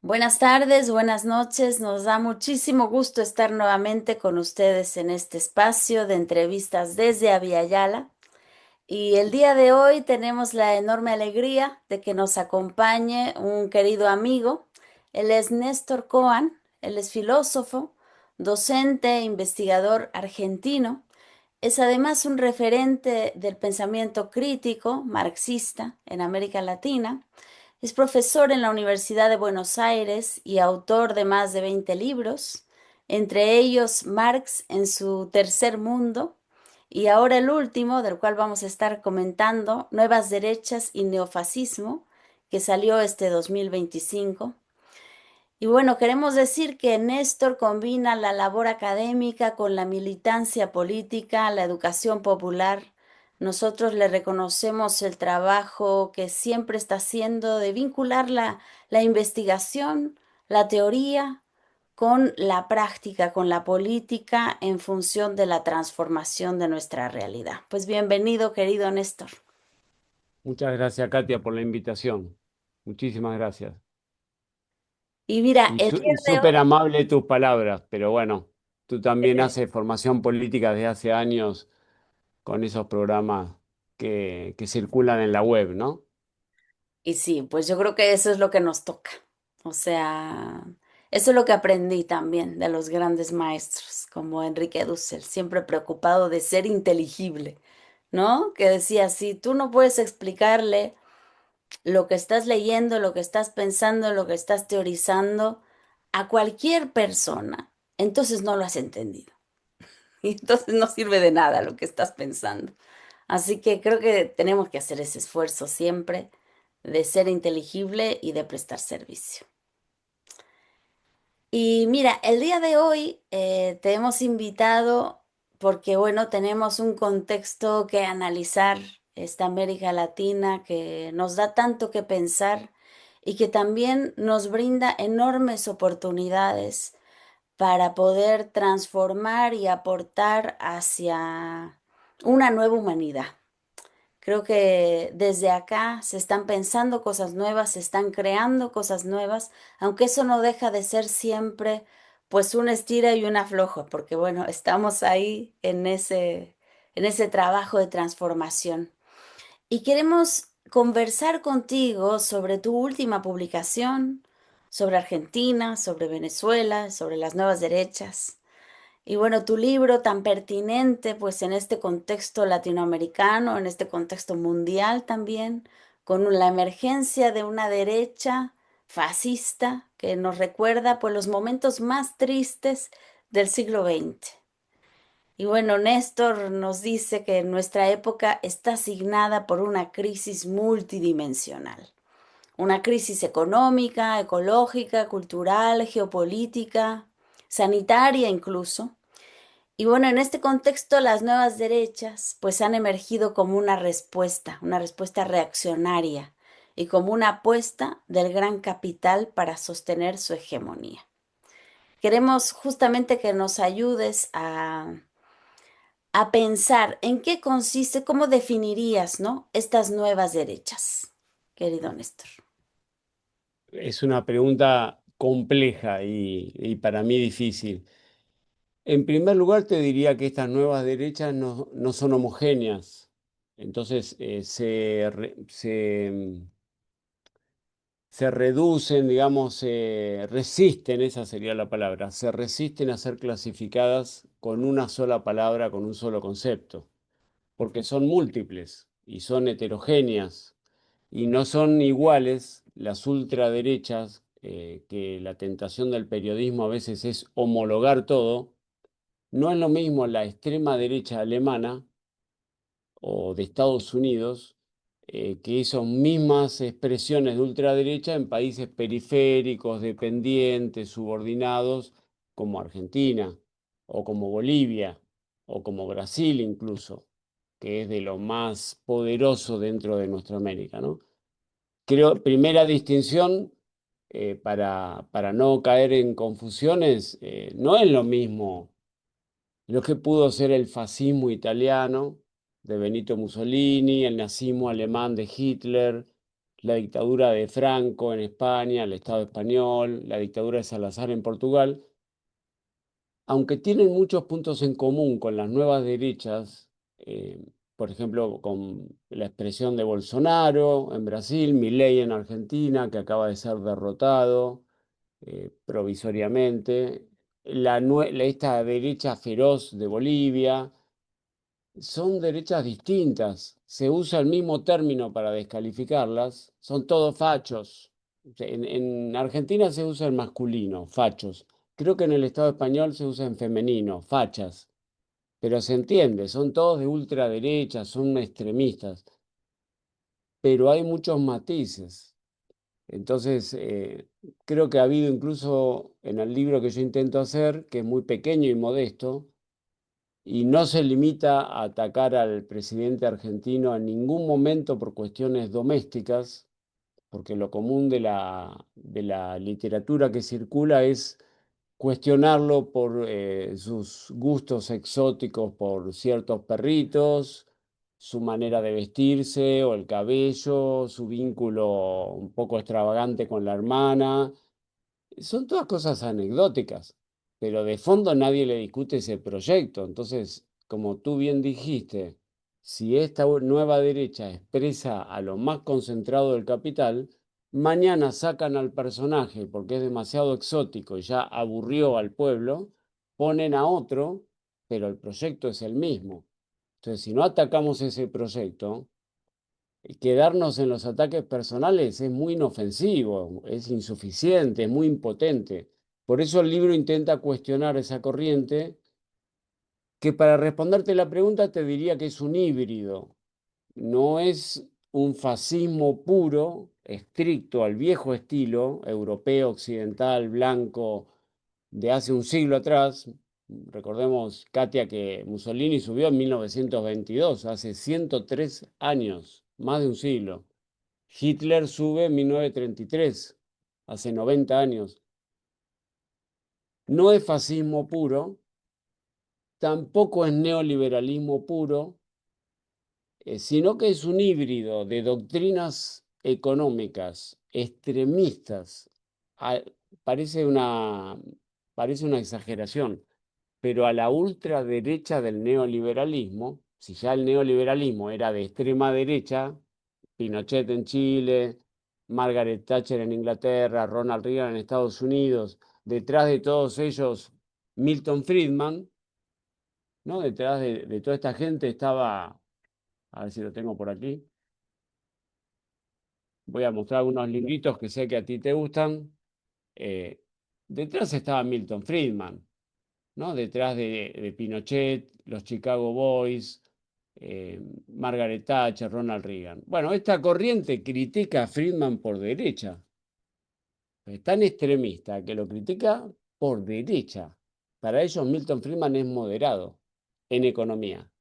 Buenas tardes, buenas noches. Nos da muchísimo gusto estar nuevamente con ustedes en este espacio de entrevistas desde Aviala. Y el día de hoy tenemos la enorme alegría de que nos acompañe un querido amigo. Él es Néstor Coan, él es filósofo, docente e investigador argentino. Es además un referente del pensamiento crítico marxista en América Latina. Es profesor en la Universidad de Buenos Aires y autor de más de 20 libros, entre ellos Marx en su tercer mundo y ahora el último, del cual vamos a estar comentando, Nuevas Derechas y Neofascismo, que salió este 2025. Y bueno, queremos decir que Néstor combina la labor académica con la militancia política, la educación popular. Nosotros le reconocemos el trabajo que siempre está haciendo de vincular la investigación, la teoría, con la práctica, con la política en función de la transformación de nuestra realidad. Pues bienvenido, querido Néstor. Muchas gracias, Katia, por la invitación. Muchísimas gracias. Y mira, Y el día de súper amable tus palabras, pero bueno, tú también hoy... haces formación política desde hace años con esos programas que circulan en la web, ¿no? Y sí, pues yo creo que eso es lo que nos toca. O sea, eso es lo que aprendí también de los grandes maestros, como Enrique Dussel, siempre preocupado de ser inteligible, ¿no? Que decía, si tú no puedes explicarle lo que estás leyendo, lo que estás pensando, lo que estás teorizando a cualquier persona, entonces no lo has entendido. Y entonces no sirve de nada lo que estás pensando. Así que creo que tenemos que hacer ese esfuerzo siempre de ser inteligible y de prestar servicio. Y mira, el día de hoy te hemos invitado porque, bueno, tenemos un contexto que analizar, esta América Latina que nos da tanto que pensar y que también nos brinda enormes oportunidades para poder transformar y aportar hacia una nueva humanidad. Creo que desde acá se están pensando cosas nuevas, se están creando cosas nuevas, aunque eso no deja de ser siempre pues una estira y un aflojo, porque bueno, estamos ahí en ese trabajo de transformación. Y queremos conversar contigo sobre tu última publicación, sobre Argentina, sobre Venezuela, sobre las nuevas derechas. Y bueno, tu libro tan pertinente, pues en este contexto latinoamericano, en este contexto mundial también, con la emergencia de una derecha fascista que nos recuerda pues los momentos más tristes del siglo XX. Y bueno, Néstor nos dice que nuestra época está asignada por una crisis multidimensional, una crisis económica, ecológica, cultural, geopolítica, sanitaria incluso. Y bueno, en este contexto las nuevas derechas pues han emergido como una respuesta reaccionaria y como una apuesta del gran capital para sostener su hegemonía. Queremos justamente que nos ayudes a pensar en qué consiste, cómo definirías, ¿no? Estas nuevas derechas, querido Néstor. Es una pregunta compleja y para mí difícil. En primer lugar, te diría que estas nuevas derechas no son homogéneas. Entonces, se reducen, digamos, se resisten, esa sería la palabra, se resisten a ser clasificadas con una sola palabra, con un solo concepto, porque son múltiples y son heterogéneas y no son iguales las ultraderechas, que la tentación del periodismo a veces es homologar todo. No es lo mismo la extrema derecha alemana o de Estados Unidos, que esas mismas expresiones de ultraderecha en países periféricos, dependientes, subordinados, como Argentina, o como Bolivia, o como Brasil incluso, que es de lo más poderoso dentro de nuestra América, ¿no? Creo, primera distinción, para no caer en confusiones, no es lo mismo lo que pudo ser el fascismo italiano de Benito Mussolini, el nazismo alemán de Hitler, la dictadura de Franco en España, el Estado español, la dictadura de Salazar en Portugal, aunque tienen muchos puntos en común con las nuevas derechas, por ejemplo, con la expresión de Bolsonaro en Brasil, Milei en Argentina, que acaba de ser derrotado provisoriamente, esta derecha feroz de Bolivia, son derechas distintas. Se usa el mismo término para descalificarlas. Son todos fachos. En Argentina se usa en masculino, fachos. Creo que en el Estado español se usa en femenino, fachas. Pero se entiende, son todos de ultraderecha, son extremistas. Pero hay muchos matices. Entonces, creo que ha habido incluso en el libro que yo intento hacer, que es muy pequeño y modesto, y no se limita a atacar al presidente argentino en ningún momento por cuestiones domésticas, porque lo común de la literatura que circula es cuestionarlo por sus gustos exóticos por ciertos perritos, su manera de vestirse o el cabello, su vínculo un poco extravagante con la hermana. Son todas cosas anecdóticas, pero de fondo nadie le discute ese proyecto. Entonces, como tú bien dijiste, si esta nueva derecha expresa a lo más concentrado del capital, mañana sacan al personaje porque es demasiado exótico y ya aburrió al pueblo, ponen a otro, pero el proyecto es el mismo. Entonces, si no atacamos ese proyecto, quedarnos en los ataques personales es muy inofensivo, es insuficiente, es muy impotente. Por eso el libro intenta cuestionar esa corriente, que para responderte la pregunta te diría que es un híbrido. No es un fascismo puro, estricto, al viejo estilo, europeo, occidental, blanco, de hace un siglo atrás. Recordemos, Katia, que Mussolini subió en 1922, hace 103 años, más de un siglo. Hitler sube en 1933, hace 90 años. No es fascismo puro, tampoco es neoliberalismo puro, sino que es un híbrido de doctrinas económicas extremistas. A- parece una, parece una exageración, pero a la ultraderecha del neoliberalismo, si ya el neoliberalismo era de extrema derecha, Pinochet en Chile, Margaret Thatcher en Inglaterra, Ronald Reagan en Estados Unidos, detrás de todos ellos Milton Friedman, ¿no? Detrás de toda esta gente estaba, a ver si lo tengo por aquí, voy a mostrar unos libritos que sé que a ti te gustan. Eh, Detrás estaba Milton Friedman, ¿no? Detrás de Pinochet, los Chicago Boys, Margaret Thatcher, Ronald Reagan. Bueno, esta corriente critica a Friedman por derecha. Es tan extremista que lo critica por derecha. Para ellos Milton Friedman es moderado en economía.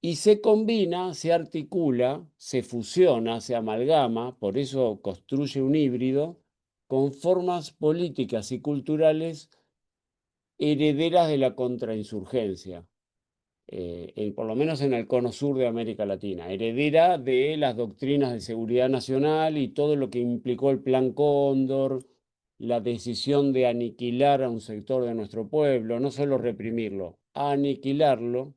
Y se combina, se articula, se fusiona, se amalgama, por eso construye un híbrido, con formas políticas y culturales herederas de la contrainsurgencia, por lo menos en el cono sur de América Latina, heredera de las doctrinas de seguridad nacional y todo lo que implicó el Plan Cóndor, la decisión de aniquilar a un sector de nuestro pueblo, no solo reprimirlo, aniquilarlo,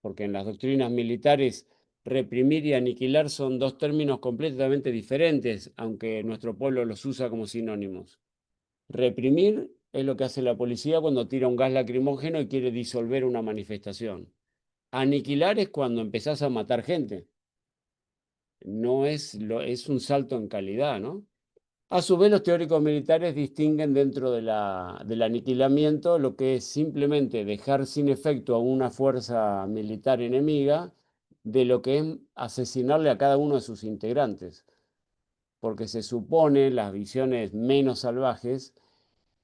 porque en las doctrinas militares reprimir y aniquilar son dos términos completamente diferentes, aunque nuestro pueblo los usa como sinónimos. Reprimir es lo que hace la policía cuando tira un gas lacrimógeno y quiere disolver una manifestación. Aniquilar es cuando empezás a matar gente. No es, es un salto en calidad, ¿no? A su vez, los teóricos militares distinguen dentro del aniquilamiento lo que es simplemente dejar sin efecto a una fuerza militar enemiga de lo que es asesinarle a cada uno de sus integrantes, porque se supone, las visiones menos salvajes,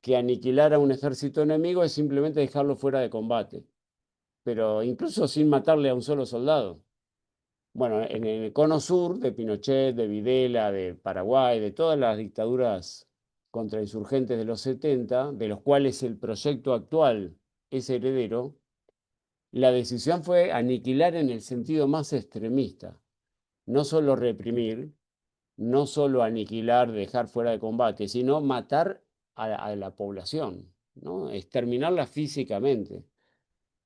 que aniquilar a un ejército enemigo es simplemente dejarlo fuera de combate, pero incluso sin matarle a un solo soldado. Bueno, en el cono sur de Pinochet, de Videla, de Paraguay, de todas las dictaduras contrainsurgentes de los 70, de los cuales el proyecto actual es heredero, la decisión fue aniquilar en el sentido más extremista, no solo reprimir, no solo aniquilar, dejar fuera de combate, sino matar a la población, ¿no? Exterminarla físicamente.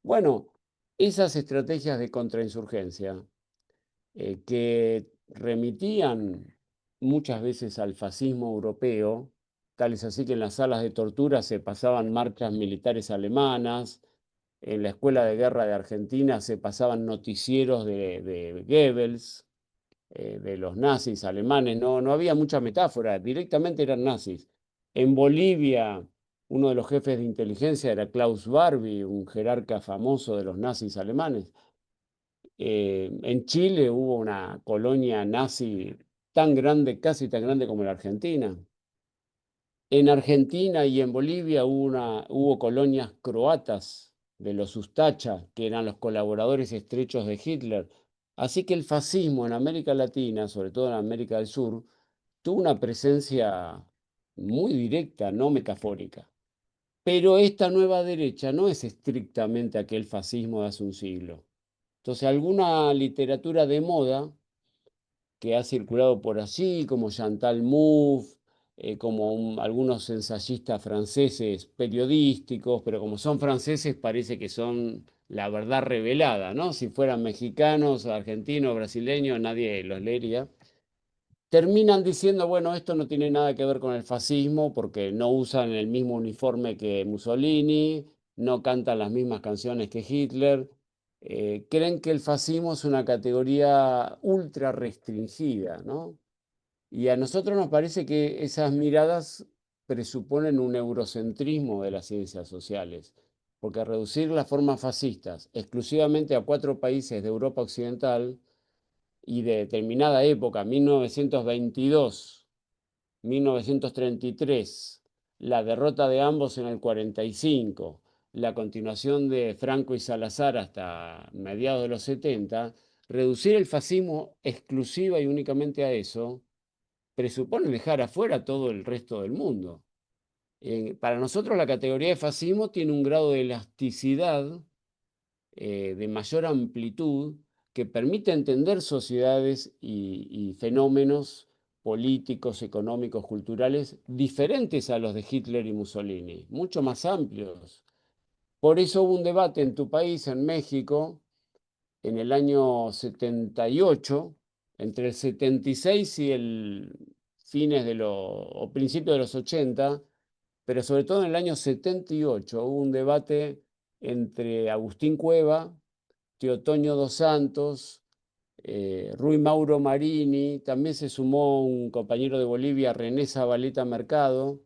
Bueno, esas estrategias de contrainsurgencia que remitían muchas veces al fascismo europeo, tal es así que en las salas de tortura se pasaban marchas militares alemanas, en la Escuela de Guerra de Argentina se pasaban noticieros de Goebbels, de los nazis alemanes, no había mucha metáfora, directamente eran nazis. En Bolivia, uno de los jefes de inteligencia era Klaus Barbie, un jerarca famoso de los nazis alemanes. En Chile hubo una colonia nazi tan grande, casi tan grande como la Argentina. En Argentina y en Bolivia hubo colonias croatas de los Ustacha, que eran los colaboradores estrechos de Hitler. Así que el fascismo en América Latina, sobre todo en América del Sur, tuvo una presencia muy directa, no metafórica. Pero esta nueva derecha no es estrictamente aquel fascismo de hace un siglo. Entonces, alguna literatura de moda que ha circulado por allí, como Chantal Mouffe, como algunos ensayistas franceses periodísticos, pero como son franceses parece que son la verdad revelada, ¿no? Si fueran mexicanos, argentinos, brasileños, nadie los leería. Terminan diciendo, bueno, esto no tiene nada que ver con el fascismo porque no usan el mismo uniforme que Mussolini, no cantan las mismas canciones que Hitler. Creen que el fascismo es una categoría ultra restringida, ¿no? Y a nosotros nos parece que esas miradas presuponen un eurocentrismo de las ciencias sociales, porque reducir las formas fascistas exclusivamente a 4 países de Europa Occidental y de determinada época, 1922, 1933, la derrota de ambos en el 45, la continuación de Franco y Salazar hasta mediados de los 70, reducir el fascismo exclusiva y únicamente a eso presupone dejar afuera todo el resto del mundo. Para nosotros la categoría de fascismo tiene un grado de elasticidad, de mayor amplitud, que permite entender sociedades y fenómenos políticos, económicos, culturales, diferentes a los de Hitler y Mussolini, mucho más amplios. Por eso hubo un debate en tu país, en México, en el año 78, entre el 76 y el fines de o principios de los 80, pero sobre todo en el año 78 hubo un debate entre Agustín Cueva, Teotonio dos Santos, Rui Mauro Marini, también se sumó un compañero de Bolivia, René Zabaleta Mercado.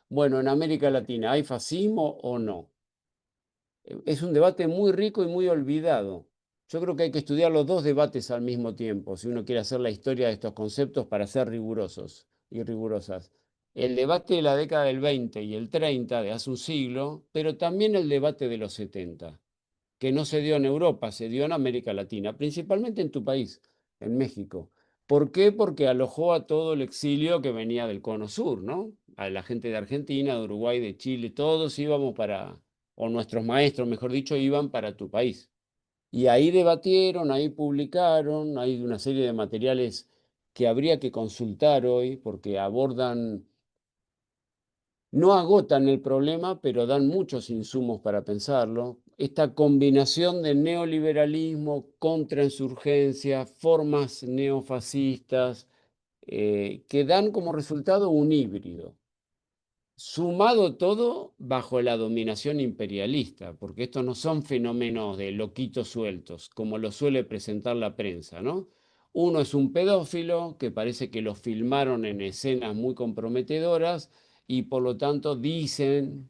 Bueno, en América Latina, ¿hay fascismo o no? Es un debate muy rico y muy olvidado. Yo creo que hay que estudiar los dos debates al mismo tiempo, si uno quiere hacer la historia de estos conceptos para ser rigurosos y rigurosas. El debate de la década del 20 y el 30 de hace un siglo, pero también el debate de los 70, que no se dio en Europa, se dio en América Latina, principalmente en tu país, en México. ¿Por qué? Porque alojó a todo el exilio que venía del Cono Sur, ¿no? A la gente de Argentina, de Uruguay, de Chile, todos íbamos para, o nuestros maestros, mejor dicho, iban para tu país. Y ahí debatieron, ahí publicaron, hay una serie de materiales que habría que consultar hoy porque abordan, no agotan el problema, pero dan muchos insumos para pensarlo. Esta combinación de neoliberalismo, contrainsurgencia, formas neofascistas, que dan como resultado un híbrido. Sumado todo bajo la dominación imperialista, porque estos no son fenómenos de loquitos sueltos, como lo suele presentar la prensa, ¿no? Uno es un pedófilo que parece que lo filmaron en escenas muy comprometedoras y por lo tanto dicen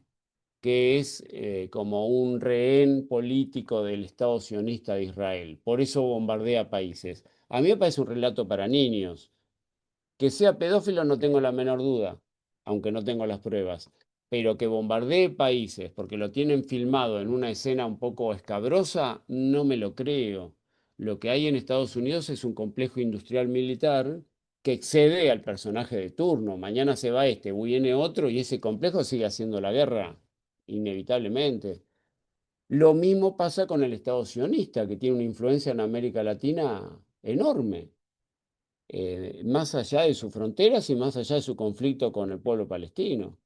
que es como un rehén político del Estado sionista de Israel. Por eso bombardea países. A mí me parece un relato para niños. Que sea pedófilo no tengo la menor duda, aunque no tengo las pruebas, pero que bombardee países porque lo tienen filmado en una escena un poco escabrosa, no me lo creo. Lo que hay en Estados Unidos es un complejo industrial militar que excede al personaje de turno. Mañana se va este, viene otro y ese complejo sigue haciendo la guerra, inevitablemente. Lo mismo pasa con el Estado sionista, que tiene una influencia en América Latina enorme. más allá de sus fronteras y más allá de su conflicto con el pueblo palestino,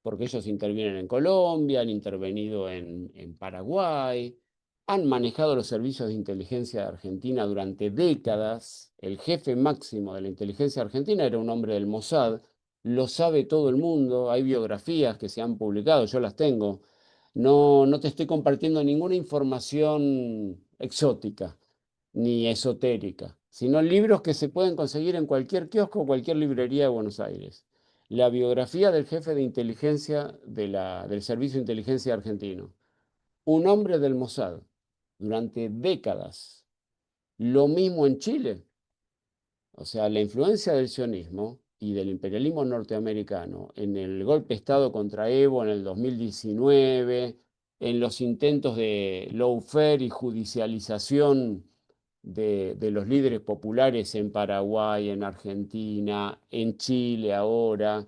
porque ellos intervienen en Colombia, han intervenido en Paraguay, han manejado los servicios de inteligencia de Argentina durante décadas. El jefe máximo de la inteligencia argentina era un hombre del Mossad, lo sabe todo el mundo, hay biografías que se han publicado, yo las tengo. No, no te estoy compartiendo ninguna información exótica ni esotérica, sino libros que se pueden conseguir en cualquier kiosco o cualquier librería de Buenos Aires. La biografía del jefe de inteligencia del Servicio de Inteligencia argentino, un hombre del Mossad durante décadas. Lo mismo en Chile. O sea, la influencia del sionismo y del imperialismo norteamericano en el golpe de Estado contra Evo en el 2019, en los intentos de lawfare y judicialización de los líderes populares en Paraguay, en Argentina, en Chile ahora,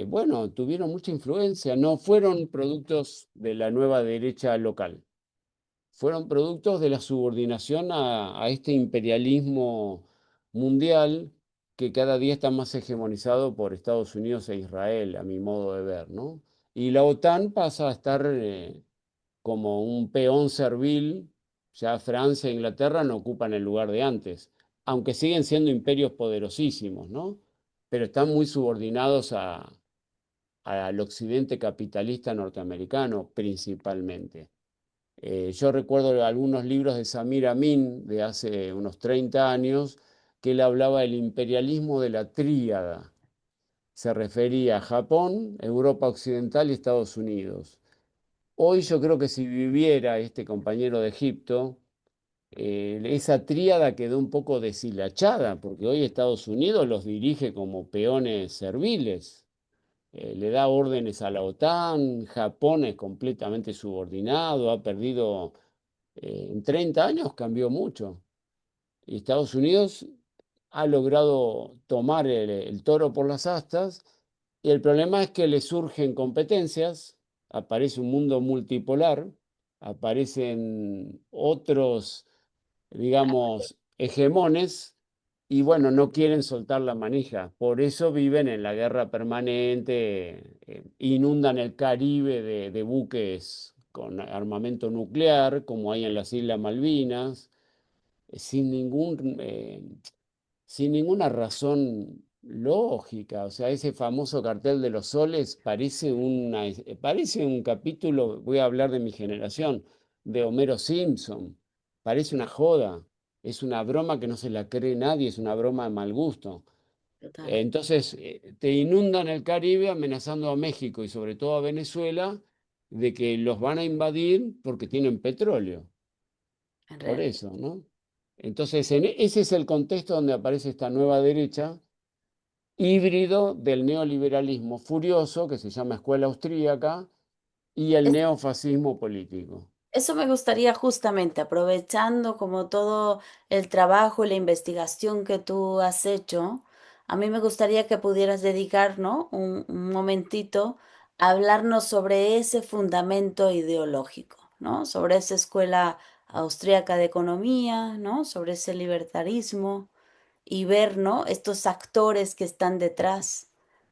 bueno, tuvieron mucha influencia, no fueron productos de la nueva derecha local, fueron productos de la subordinación a este imperialismo mundial que cada día está más hegemonizado por Estados Unidos e Israel, a mi modo de ver, ¿no? Y la OTAN pasa a estar como un peón servil, ya Francia e Inglaterra no ocupan el lugar de antes, aunque siguen siendo imperios poderosísimos, ¿no? Pero están muy subordinados al occidente capitalista norteamericano principalmente. Yo recuerdo algunos libros de Samir Amin de hace unos 30 años que él hablaba del imperialismo de la tríada. Se refería a Japón, Europa Occidental y Estados Unidos. Hoy yo creo que si viviera este compañero de Egipto, esa tríada quedó un poco deshilachada, porque hoy Estados Unidos los dirige como peones serviles. Le da órdenes a la OTAN, Japón es completamente subordinado, ha perdido en 30 años cambió mucho. Y Estados Unidos ha logrado tomar el toro por las astas y el problema es que le surgen competencias, aparece un mundo multipolar, aparecen otros, digamos, hegemones y bueno, no quieren soltar la manija. Por eso viven en la guerra permanente, inundan el Caribe de buques con armamento nuclear, como hay en las Islas Malvinas, sin sin ninguna razón lógica. O sea, ese famoso cartel de los soles parece un capítulo, voy a hablar de mi generación, de Homero Simpson. Parece una joda. Es una broma que no se la cree nadie, es una broma de mal gusto. Total, Entonces, te inundan el Caribe amenazando a México y sobre todo a Venezuela de que los van a invadir porque tienen petróleo. en Por realidad. eso, ¿no? Entonces, ese es el contexto donde aparece esta nueva derecha, híbrido del neoliberalismo furioso, que se llama Escuela Austríaca, y el neofascismo político. Eso me gustaría justamente, aprovechando como todo el trabajo y la investigación que tú has hecho, a mí me gustaría que pudieras dedicar, ¿no? Un momentito a hablarnos sobre ese fundamento ideológico, ¿no? Sobre esa escuela austríaca de economía, ¿no? Sobre ese libertarismo y ver, ¿no? Estos actores que están detrás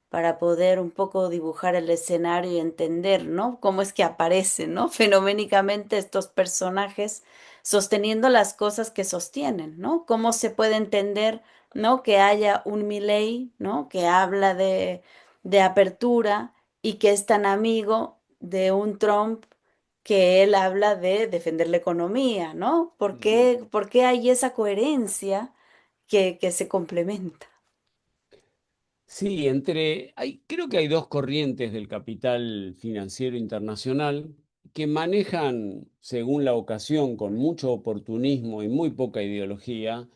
para poder un poco dibujar el escenario y entender, ¿no? Cómo es que aparecen, ¿no? Fenoménicamente estos personajes sosteniendo las cosas que sostienen, ¿no? Cómo se puede entender, ¿no? Que haya un Milei, ¿no? Que habla de apertura y que es tan amigo de un Trump que él habla de defender la economía, ¿no? Ujú. Por qué hay esa coherencia que se complementa? Sí, creo que hay dos corrientes del capital financiero internacional que manejan, según la ocasión, con mucho oportunismo y muy poca ideología,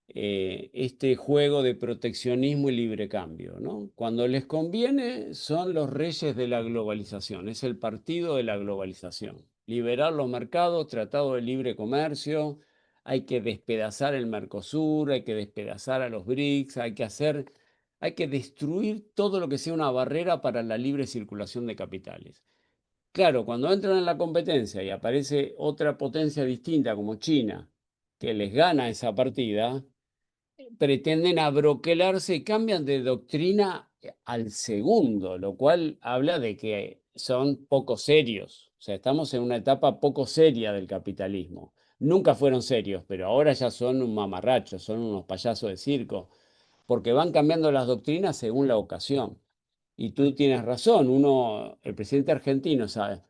este juego de proteccionismo y libre cambio, ¿no? Cuando les conviene, son los reyes de la globalización, es el partido de la globalización. Liberar los mercados, tratado de libre comercio, hay que despedazar el Mercosur, hay que despedazar a los BRICS, hay que destruir todo lo que sea una barrera para la libre circulación de capitales. Claro, cuando entran en la competencia y aparece otra potencia distinta como China, que les gana esa partida, pretenden abroquelarse y cambian de doctrina al segundo, lo cual habla de que son poco serios. O sea, estamos en una etapa poco seria del capitalismo. Nunca fueron serios, pero ahora ya son un mamarracho, son unos payasos de circo, porque van cambiando las doctrinas según la ocasión. Y tú tienes razón, el presidente argentino, ¿sabe?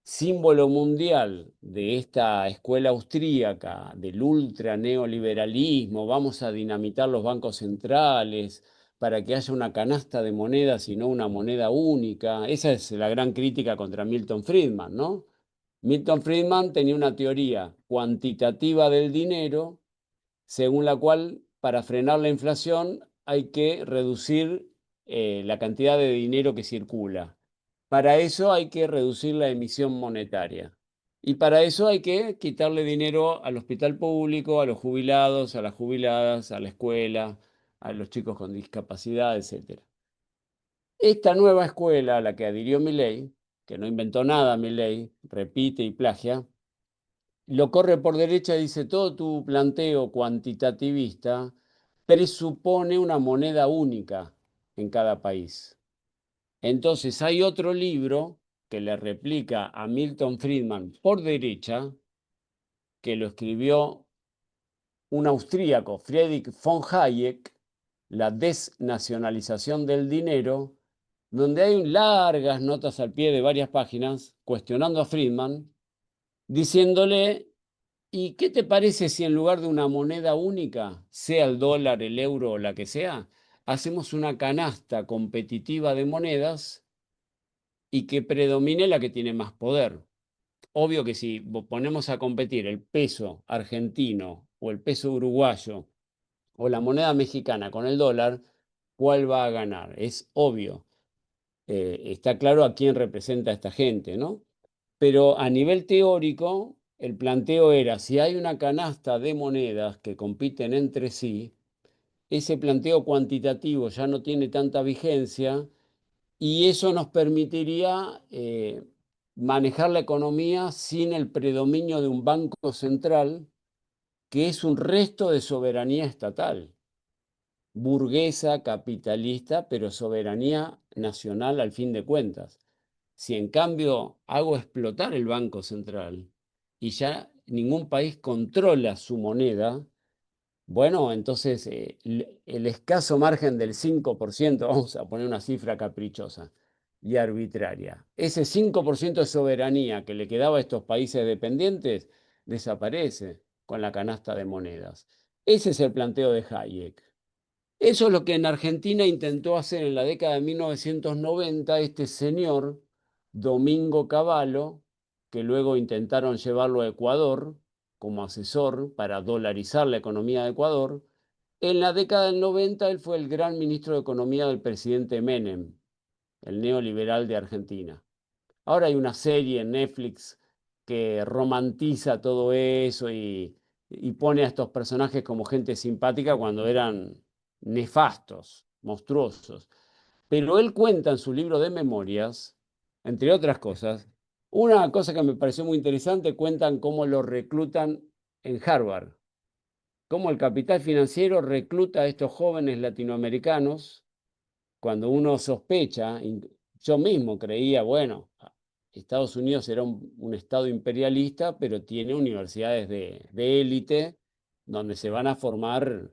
Símbolo mundial de esta escuela austríaca, del ultra neoliberalismo, vamos a dinamitar los bancos centrales para que haya una canasta de monedas y no una moneda única. Esa es la gran crítica contra Milton Friedman, ¿no? Milton Friedman tenía una teoría cuantitativa del dinero según la cual para frenar la inflación hay que reducir la cantidad de dinero que circula. Para eso hay que reducir la emisión monetaria. Y para eso hay que quitarle dinero al hospital público, a los jubilados, a las jubiladas, a la escuela, a los chicos con discapacidad, etcétera. Esta nueva escuela a la que adhirió Milei, que no inventó nada Milei, repite y plagia, lo corre por derecha y dice, todo tu planteo cuantitativista presupone una moneda única en cada país. Entonces hay otro libro que le replica a Milton Friedman por derecha, que lo escribió un austríaco, Friedrich von Hayek, La desnacionalización del dinero, donde hay largas notas al pie de varias páginas cuestionando a Friedman, diciéndole: ¿y qué te parece si en lugar de una moneda única, sea el dólar, el euro o la que sea, hacemos una canasta competitiva de monedas y que predomine la que tiene más poder? Obvio que si ponemos a competir el peso argentino o el peso uruguayo o la moneda mexicana con el dólar, ¿cuál va a ganar? Es obvio. Está claro a quién representa esta gente, ¿no? Pero a nivel teórico, el planteo era, si hay una canasta de monedas que compiten entre sí, ese planteo cuantitativo ya no tiene tanta vigencia y eso nos permitiría manejar la economía sin el predominio de un banco central, que es un resto de soberanía estatal, burguesa, capitalista, pero soberanía nacional al fin de cuentas. Si en cambio hago explotar el Banco Central y ya ningún país controla su moneda, bueno, entonces el escaso margen del 5%, vamos a poner una cifra caprichosa y arbitraria, ese 5% de soberanía que le quedaba a estos países dependientes desaparece con la canasta de monedas. Ese es el planteo de Hayek. Eso es lo que en Argentina intentó hacer en la década de 1990 este señor, Domingo Cavallo, que luego intentaron llevarlo a Ecuador como asesor para dolarizar la economía de Ecuador. En la década del 90 él fue el gran ministro de Economía del presidente Menem, el neoliberal de Argentina. Ahora hay una serie en Netflix que romantiza todo eso y pone a estos personajes como gente simpática cuando eran nefastos, monstruosos. Pero él cuenta en su libro de memorias, entre otras cosas, una cosa que me pareció muy interesante, cuentan cómo lo reclutan en Harvard, cómo el capital financiero recluta a estos jóvenes latinoamericanos cuando uno sospecha. Yo mismo creía, bueno, Estados Unidos era un estado imperialista, pero tiene universidades de élite donde se van a formar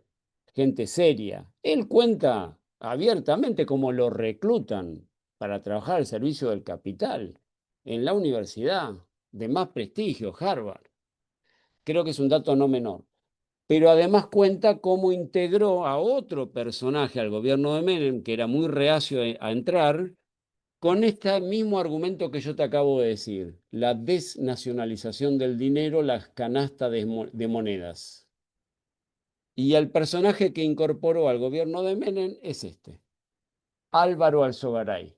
gente seria. Él cuenta abiertamente cómo lo reclutan para trabajar al servicio del capital en la universidad de más prestigio, Harvard. Creo que es un dato no menor. Pero además cuenta cómo integró a otro personaje al gobierno de Menem, que era muy reacio a entrar, con este mismo argumento que yo te acabo de decir, la desnacionalización del dinero, las canastas de monedas. Y el personaje que incorporó al gobierno de Menem es este, Álvaro Alzogaray.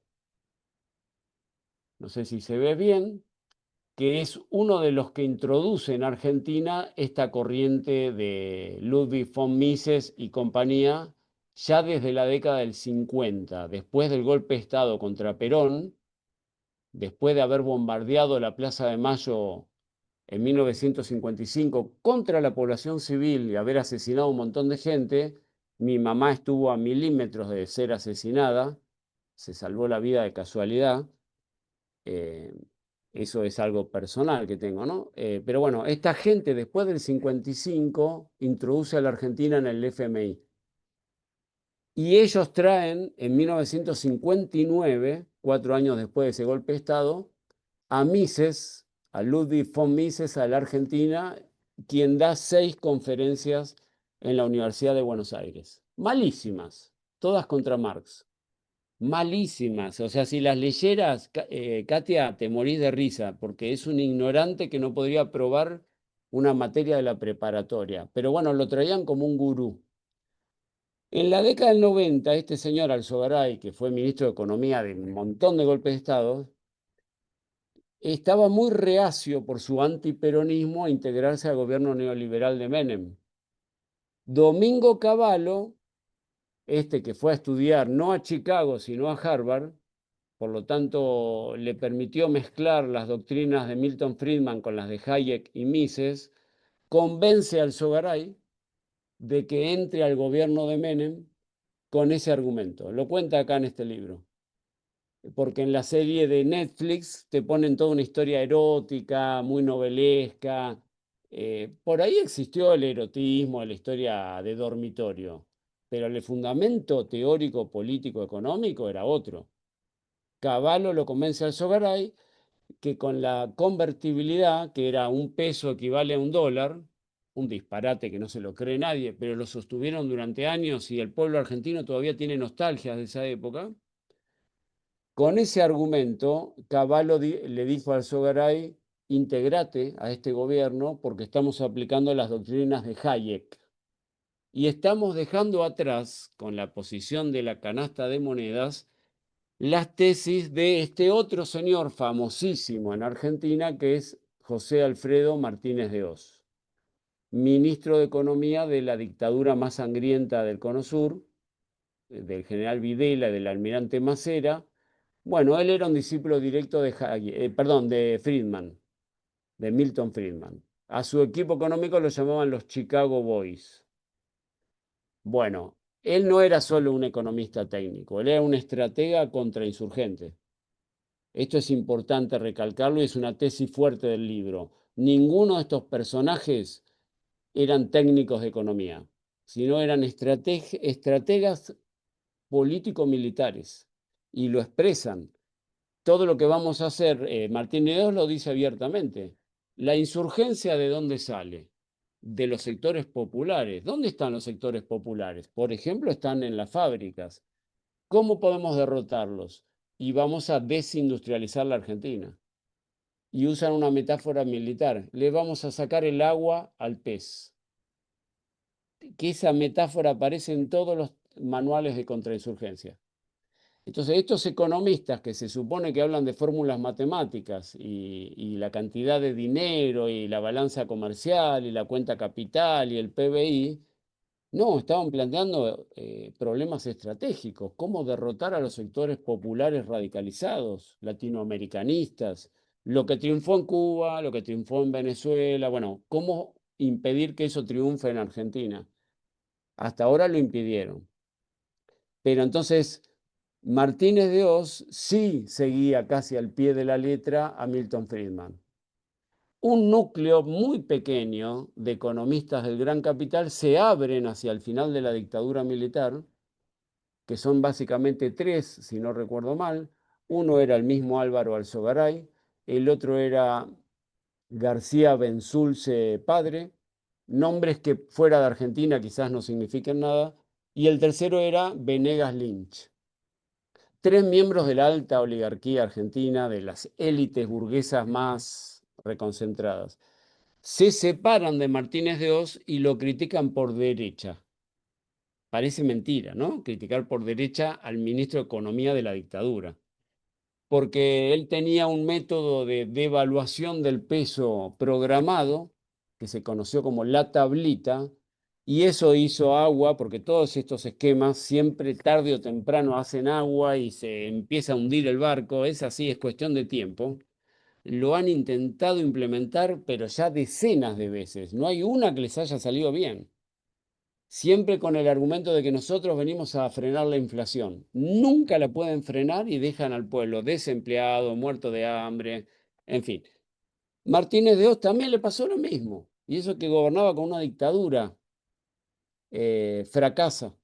No sé si se ve bien, que es uno de los que introduce en Argentina esta corriente de Ludwig von Mises y compañía ya desde la década del 50, después del golpe de Estado contra Perón, después de haber bombardeado la Plaza de Mayo en 1955 contra la población civil y haber asesinado a un montón de gente. Mi mamá estuvo a milímetros de ser asesinada, se salvó la vida de casualidad. eh, Eso es algo personal que tengo, ¿no? Pero bueno, esta gente después del 55 introduce a la Argentina en el FMI. Y ellos traen en 1959, 4 años después de ese golpe de Estado, a Mises, a Ludwig von Mises, a la Argentina, quien da 6 conferencias en la Universidad de Buenos Aires. Malísimas, todas contra Marx. Malísimas. O sea, si las leyeras, Katia, te morís de risa, porque es un ignorante que no podría aprobar una materia de la preparatoria. Pero bueno, lo traían como un gurú. En la década del 90, este señor Alzogaray, que fue ministro de Economía de un montón de golpes de Estado, estaba muy reacio por su antiperonismo a integrarse al gobierno neoliberal de Menem. Domingo Cavallo, este que fue a estudiar no a Chicago, sino a Harvard, por lo tanto le permitió mezclar las doctrinas de Milton Friedman con las de Hayek y Mises, convence al Alzogaray de que entre al gobierno de Menem con ese argumento. Lo cuenta acá en este libro. Porque en la serie de Netflix te ponen toda una historia erótica, muy novelesca. Por ahí existió el erotismo, la historia de dormitorio, pero el fundamento teórico, político, económico era otro. Cavallo lo convence al Sogaray que con la convertibilidad, que era un peso equivale a un dólar, un disparate que no se lo cree nadie, pero lo sostuvieron durante años y el pueblo argentino todavía tiene nostalgias de esa época. Con ese argumento, Cavallo le dijo al Sogaray, integrate a este gobierno porque estamos aplicando las doctrinas de Hayek. Y estamos dejando atrás, con la posición de la canasta de monedas, las tesis de este otro señor famosísimo en Argentina, que es José Alfredo Martínez de Oz, ministro de Economía de la dictadura más sangrienta del Cono Sur, del general Videla y del almirante Macera. Bueno, él era un discípulo directo de Friedman, de Milton Friedman. A su equipo económico lo llamaban los Chicago Boys. Bueno, él no era solo un economista técnico, él era un estratega contrainsurgente. Esto es importante recalcarlo y es una tesis fuerte del libro. Ninguno de estos personajes eran técnicos de economía, sino eran estrategas político-militares y lo expresan. Todo lo que vamos a hacer, Martín Nedos lo dice abiertamente. La insurgencia, ¿de dónde sale? De los sectores populares. ¿Dónde están los sectores populares? Por ejemplo, están en las fábricas. ¿Cómo podemos derrotarlos? Y vamos a desindustrializar la Argentina. Y usan una metáfora militar. Le vamos a sacar el agua al pez. Que esa metáfora aparece en todos los manuales de contrainsurgencia. Entonces, estos economistas que se supone que hablan de fórmulas matemáticas y la cantidad de dinero y la balanza comercial y la cuenta capital y el PBI, no, estaban planteando problemas estratégicos, cómo derrotar a los sectores populares radicalizados, latinoamericanistas, lo que triunfó en Cuba, lo que triunfó en Venezuela, bueno, cómo impedir que eso triunfe en Argentina. Hasta ahora lo impidieron. Pero entonces Martínez de Oz sí seguía casi al pie de la letra a Milton Friedman. Un núcleo muy pequeño de economistas del gran capital se abren hacia el final de la dictadura militar, que son básicamente tres, si no recuerdo mal. Uno era el mismo Álvaro Alzogaray, el otro era García Benzulce padre, nombres que fuera de Argentina quizás no signifiquen nada, y el tercero era Venegas Lynch. Tres miembros de la alta oligarquía argentina, de las élites burguesas más reconcentradas, se separan de Martínez de Oz y lo critican por derecha. Parece mentira, ¿no? Criticar por derecha al ministro de Economía de la dictadura, porque él tenía un método de devaluación del peso programado, que se conoció como la tablita, y eso hizo agua, porque todos estos esquemas siempre tarde o temprano hacen agua y se empieza a hundir el barco, es así, es cuestión de tiempo. Lo han intentado implementar, pero ya decenas de veces. No hay una que les haya salido bien. siempre con el argumento de que nosotros venimos a frenar la inflación. Nunca la pueden frenar y dejan al pueblo desempleado, muerto de hambre, en fin. Martínez de Hoz también le pasó lo mismo, y eso que gobernaba con una dictadura, fracasa.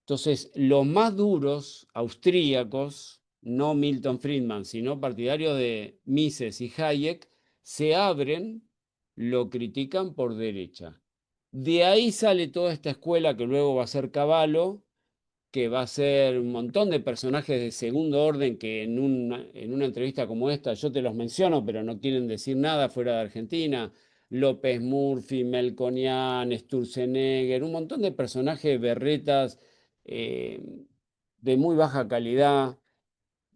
Entonces, los más duros, austríacos, no Milton Friedman, sino partidarios de Mises y Hayek, se abren, lo critican por derecha. De ahí sale toda esta escuela que luego va a ser Cavallo, que va a ser un montón de personajes de segundo orden que en una entrevista como esta yo te los menciono, pero no quieren decir nada fuera de Argentina. López Murphy, Melconian, Sturzenegger, un montón de personajes berretas, eh, de muy baja calidad,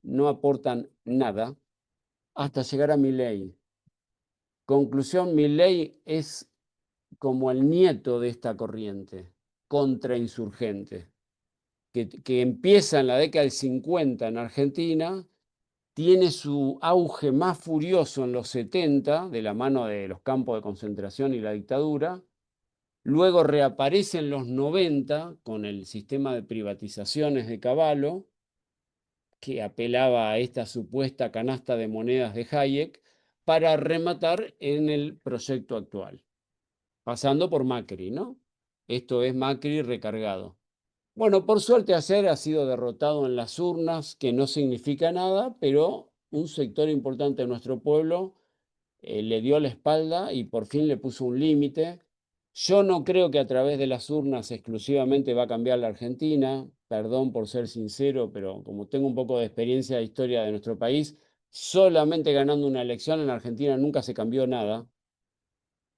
no aportan nada, hasta llegar a Milei. Conclusión, Milei es como el nieto de esta corriente contrainsurgente que empieza en la década del 50 en Argentina, tiene su auge más furioso en los 70, de la mano de los campos de concentración y la dictadura, luego reaparece en los 90 con el sistema de privatizaciones de Cavallo, que apelaba a esta supuesta canasta de monedas de Hayek, para rematar en el proyecto actual, pasando por Macri, ¿no? Esto es Macri recargado. Bueno, por suerte ayer ha sido derrotado en las urnas, que no significa nada, pero un sector importante de nuestro pueblo le dio la espalda y por fin le puso un límite. Yo no creo que a través de las urnas exclusivamente va a cambiar la Argentina, perdón por ser sincero, pero como tengo un poco de experiencia de historia de nuestro país, solamente ganando una elección en Argentina nunca se cambió nada,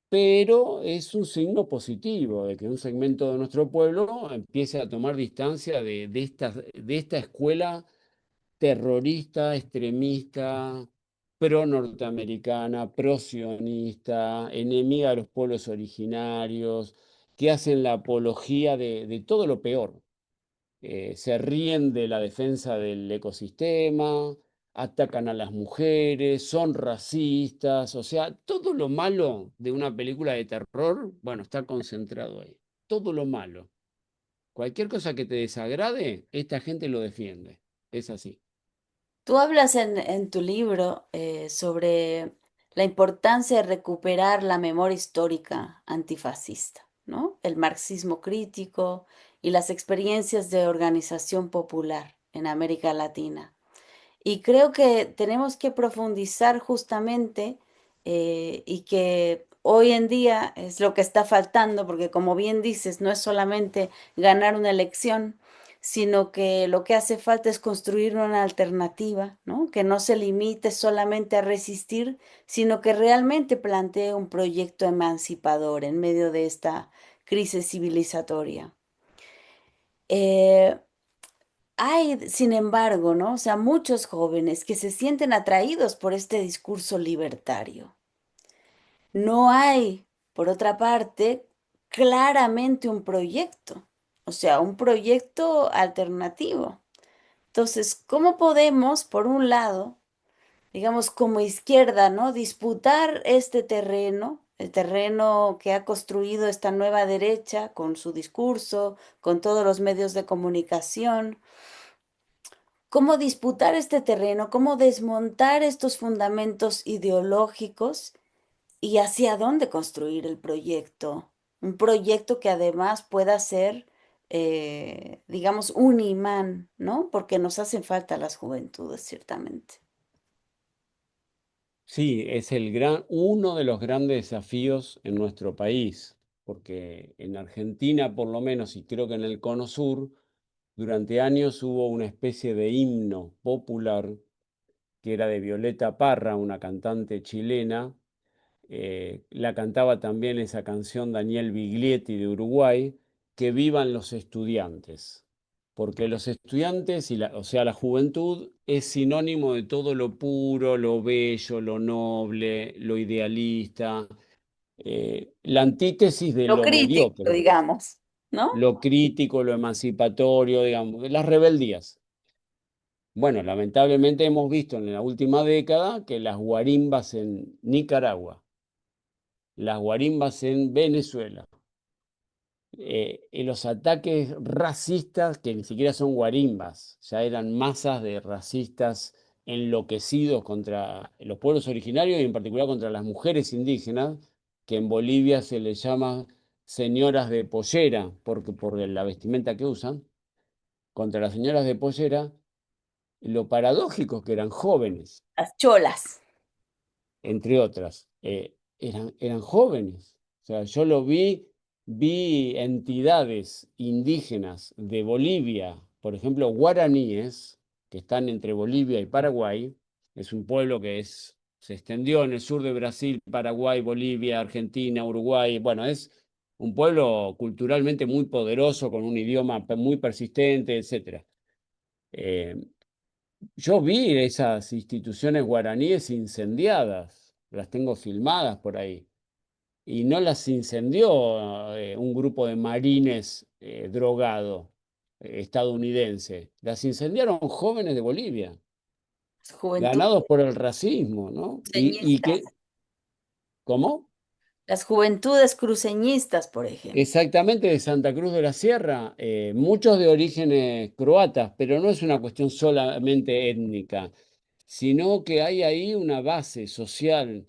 pero es un signo positivo de que un segmento de nuestro pueblo empiece a tomar distancia de esta escuela terrorista, extremista, pro-norteamericana, pro-sionista, enemiga de los pueblos originarios, que hacen la apología de todo lo peor. Se ríen de la defensa del ecosistema, atacan a las mujeres, son racistas, o sea, todo lo malo de una película de terror, bueno, está concentrado ahí. Todo lo malo. Cualquier cosa que te desagrade, esta gente lo defiende. Es así. Tú hablas en tu libro sobre la importancia de recuperar la memoria histórica antifascista, ¿no? El marxismo crítico y las experiencias de organización popular en América Latina. Y creo que tenemos que profundizar justamente y que hoy en día es lo que está faltando, porque como bien dices, no es solamente ganar una elección, sino que lo que hace falta es construir una alternativa, ¿no? Que no se limite solamente a resistir, sino que realmente plantee un proyecto emancipador en medio de esta crisis civilizatoria. Eh, Hay, sin embargo, ¿no? O sea, muchos jóvenes que se sienten atraídos por este discurso libertario. No hay, por otra parte, claramente un proyecto, o sea, un proyecto alternativo. Entonces, ¿cómo podemos, por un lado, digamos, como izquierda, ¿no? Disputar este terreno, el terreno que ha construido esta nueva derecha con su discurso, con todos los medios de comunicación? ¿Cómo disputar este terreno? ¿Cómo desmontar estos fundamentos ideológicos y hacia dónde construir el proyecto? Un proyecto que además pueda ser, digamos, un imán, ¿no? Porque nos hacen falta las juventudes, ciertamente. Sí, es uno de los grandes desafíos en nuestro país, porque en Argentina, por lo menos, y creo que en el Cono Sur, durante años hubo una especie de himno popular que era de Violeta Parra, una cantante chilena. La cantaba también esa canción Daniel Biglietti de Uruguay, que vivan los estudiantes, porque los estudiantes, o sea, la juventud es sinónimo de todo lo puro, lo bello, lo noble, lo idealista, la antítesis de Lo lo crítico, mediocre, digamos, ¿no? lo crítico, lo emancipatorio, digamos, las rebeldías. Bueno, lamentablemente hemos visto en la última década que las guarimbas en Nicaragua, las guarimbas en Venezuela, y los ataques racistas, que ni siquiera son guarimbas, ya eran masas de racistas enloquecidos contra los pueblos originarios y en particular contra las mujeres indígenas, que en Bolivia se les llama señoras de pollera, porque por la vestimenta que usan, contra las señoras de pollera, lo paradójico es que eran jóvenes, Las cholas. entre otras, eran jóvenes. O sea, yo lo vi entidades indígenas de Bolivia, por ejemplo, guaraníes, que están entre Bolivia y Paraguay. Es un pueblo se extendió en el sur de Brasil, Paraguay, Bolivia, Argentina, Uruguay. Bueno, es un pueblo culturalmente muy poderoso, con un idioma muy persistente, etcétera. Eh, yo vi esas instituciones guaraníes incendiadas, las tengo filmadas por ahí, y no las incendió un grupo de marines drogado estadounidense, las incendiaron jóvenes de Bolivia, ganados Juventudes por el racismo, ¿no? Y cruceñistas. que, ¿cómo? Las juventudes cruceñistas, por ejemplo. Exactamente, de Santa Cruz de la Sierra, muchos de orígenes croatas, pero no es una cuestión solamente étnica, sino que hay ahí una base social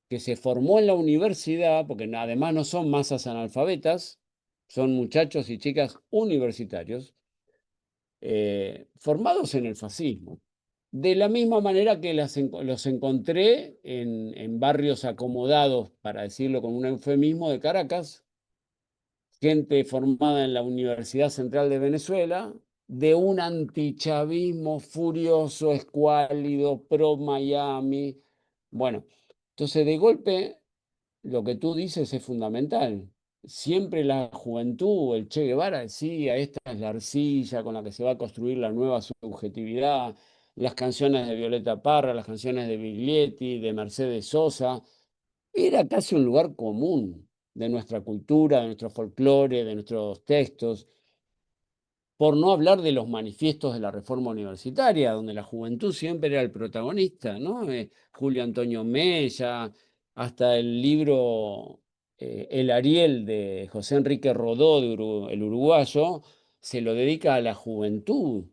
que se formó en la universidad, porque además no son masas analfabetas, son muchachos y chicas universitarios, formados en el fascismo. De la misma manera que los encontré en barrios acomodados, para decirlo con un eufemismo, de Caracas, gente formada en la Universidad Central de Venezuela, de un antichavismo furioso, escuálido, pro Miami. Bueno, entonces de golpe lo que tú dices es fundamental. Siempre la juventud, el Che Guevara decía, esta es la arcilla con la que se va a construir la nueva subjetividad, las canciones de Violeta Parra, las canciones de Biglietti, de Mercedes Sosa, era casi un lugar común de nuestra cultura, de nuestro folclore, de nuestros textos, por no hablar de los manifiestos de la reforma universitaria, donde la juventud siempre era el protagonista, ¿no? Julio Antonio Mella, hasta el libro El Ariel de José Enrique Rodó, el uruguayo, se lo dedica a la juventud.